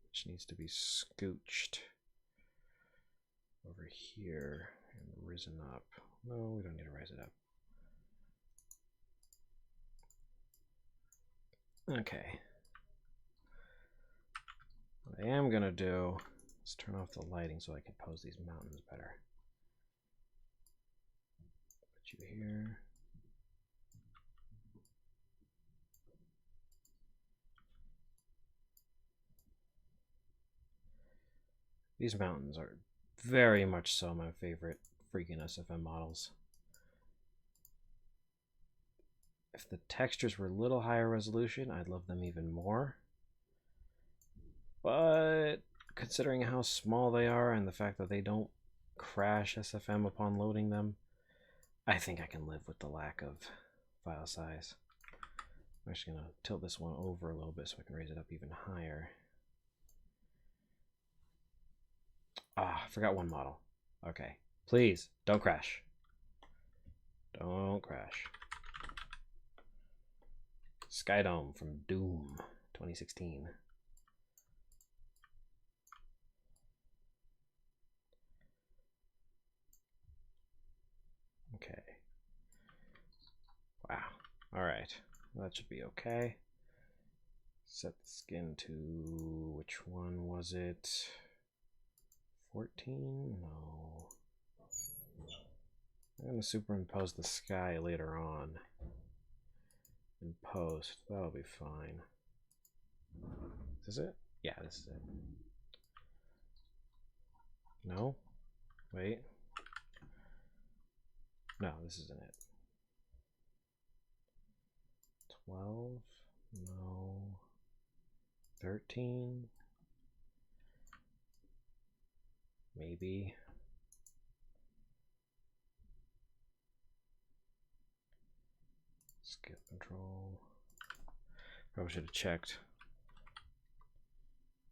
which needs to be scooched over here and risen up. No, we don't need to rise it up. Okay. What I am gonna do is turn off the lighting so I can pose these mountains better. Put you here. These mountains are very much so my favorite freaking SFM models. If the textures were a little higher resolution, I'd love them even more. But considering how small they are and the fact that they don't crash SFM upon loading them, I think I can live with the lack of file size. I'm actually going to tilt this one over a little bit so I can raise it up even higher. Ah, I forgot one model. Okay. Please, don't crash. Don't crash. Skydome from Doom 2016. Okay. Wow. Alright. That should be okay. Set the skin to... which one was it? 14? No. I'm going to superimpose the sky later on. In post. That'll be fine. Is this it? Yeah, this is it. No? Wait. No, this isn't it. 12? No. 13? Maybe. Skip control. Probably should have checked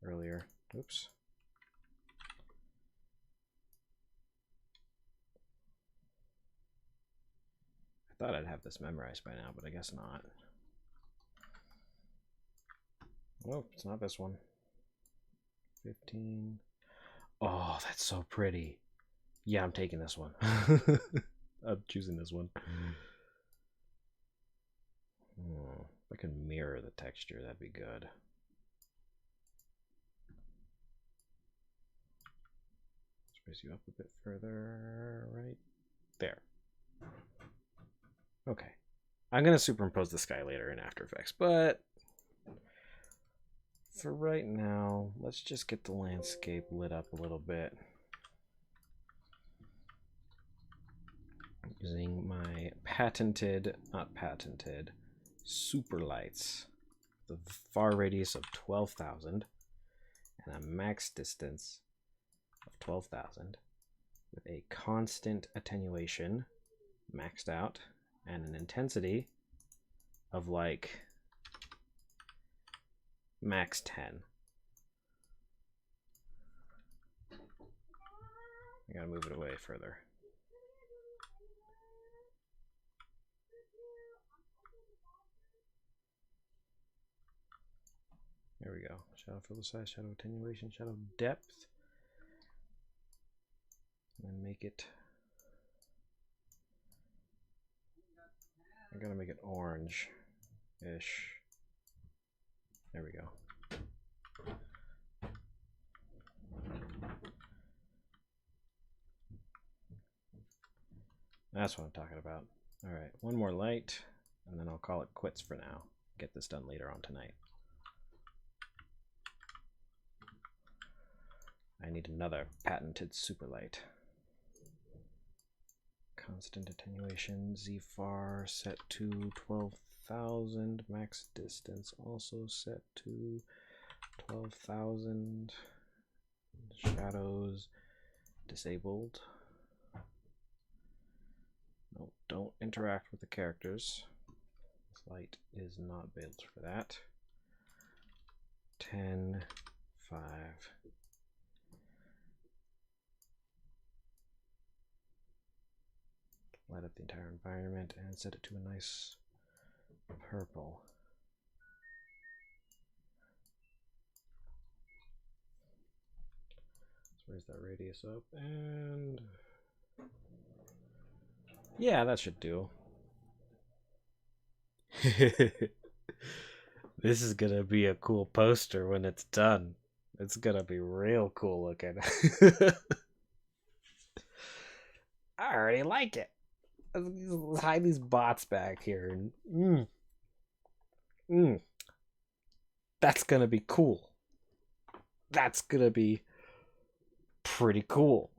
earlier. Oops. I thought I'd have this memorized by now, but I guess not. Nope, it's not this one. 15. Oh, that's so pretty. Yeah, I'm taking this one. I'm choosing this one. If I can mirror the texture, that'd be good. Space you up a bit further, right there. Okay. I'm going to superimpose the sky later in After Effects, but for right now, let's just get the landscape lit up a little bit. Using my patented, not patented, super lights. The far radius of 12,000 and a max distance of 12,000 with a constant attenuation maxed out and an intensity of like max 10. I gotta move it away further. There we go. Shadow filter size, shadow attenuation, shadow depth. And make it... I gotta make it orange-ish. There we go. That's what I'm talking about. All right, one more light, and then I'll call it quits for now. Get this done later on tonight. I need another patented super light. Constant attenuation, Z-far set to 12,000. Max distance also set to 12,000. Shadows disabled. No, don't interact with the characters. This light is not built for that. 10, 5. Light up the entire environment and set it to a nice purple. Let's raise that radius up, and yeah, that should do. This is gonna be a cool poster when it's done. It's gonna be real cool looking. I already like it. Let's hide these bots back here. That's gonna be cool. That's gonna be pretty cool.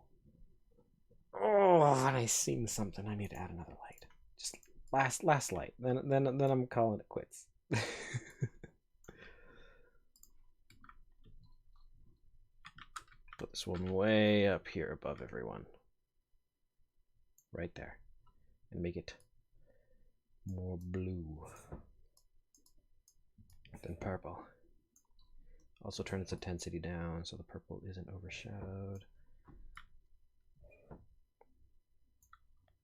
Oh, and I seen something. I need to add another light. Just last light. Then I'm calling it quits. Put this one way up here above everyone. Right there. And make it more blue than purple. Also turn its intensity down so the purple isn't overshadowed.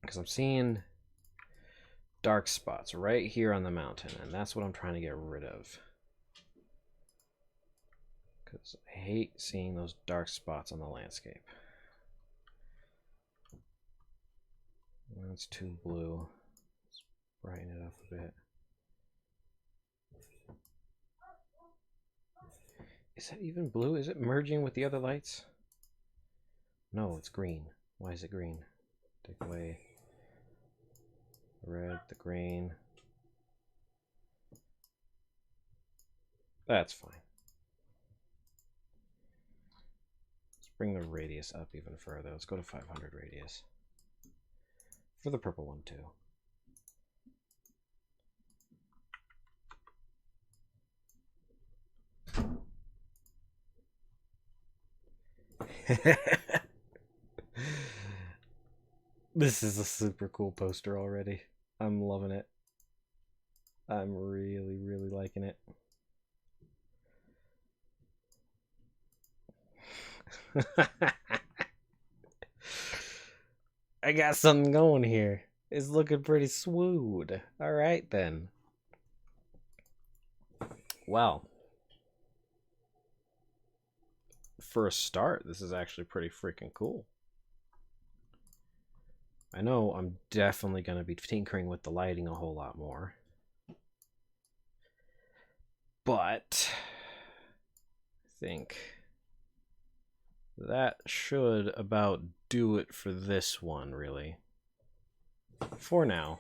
Because I'm seeing dark spots right here on the mountain, and that's what I'm trying to get rid of. Because I hate seeing those dark spots on the landscape. That's too blue. Let's brighten it up a bit. Is that even blue? Is it merging with the other lights? No, it's green. Why is it green? Take away the red, the green. That's fine. Let's bring the radius up even further. Let's go to 500 radius. For the purple one too. This is a super cool poster already. I'm loving it. I'm really liking it. I got something going here. It's looking pretty swooed. All right then. Well, for a start, this is actually pretty freaking cool. I know I'm definitely going to be tinkering with the lighting a whole lot more. But I think that should about do it for this one, really. For now.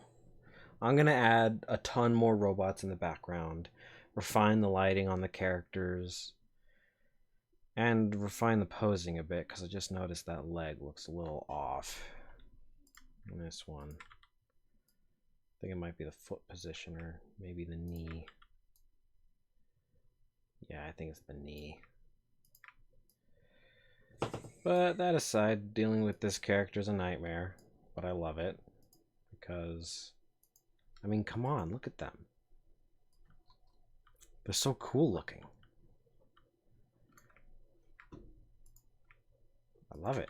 I'm going to add a ton more robots in the background, refine the lighting on the characters, and refine the posing a bit, because I just noticed that leg looks a little off in this one. I think it might be the foot position or maybe the knee. Yeah, I think it's the knee. But that aside, dealing with this character is a nightmare, but I love it because, I mean, come on, look at them. They're so cool looking. I love it.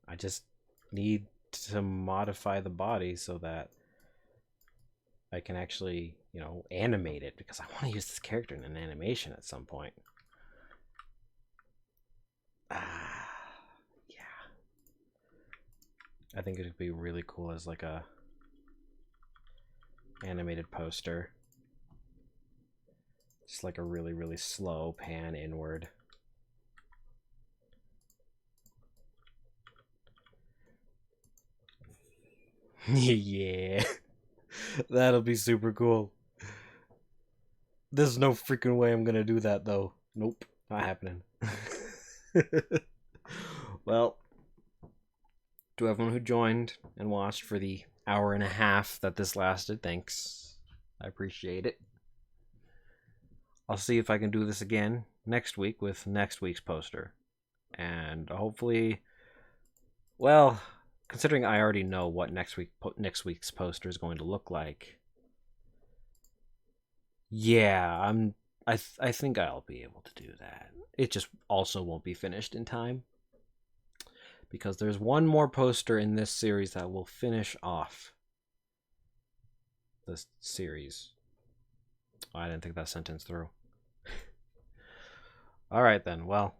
I just need to modify the body so that I can actually, you know, animate it, because I want to use this character in an animation at some point. Yeah. I think it'd be really cool as like a animated poster. Just like a really, really slow pan inward. Yeah. That'll be super cool. There's no freaking way I'm gonna do that though. Nope, not happening. Well, to everyone who joined and watched for the hour and a half that this lasted, thanks. I appreciate it. I'll see if I can do this again next week with next week's poster. And hopefully, well, considering I already know what next week's poster is going to look like, yeah, I think I'll be able to do that. It just also won't be finished in time, because there's one more poster in this series that will finish off this series. Oh, I didn't think that sentence through. Alright then, well,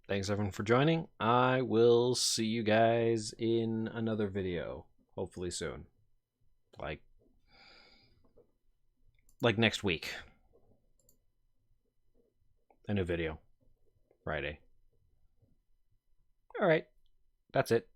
thanks everyone for joining. I will see you guys in another video, hopefully soon. Like next week. A new video. Friday. Alright, that's it.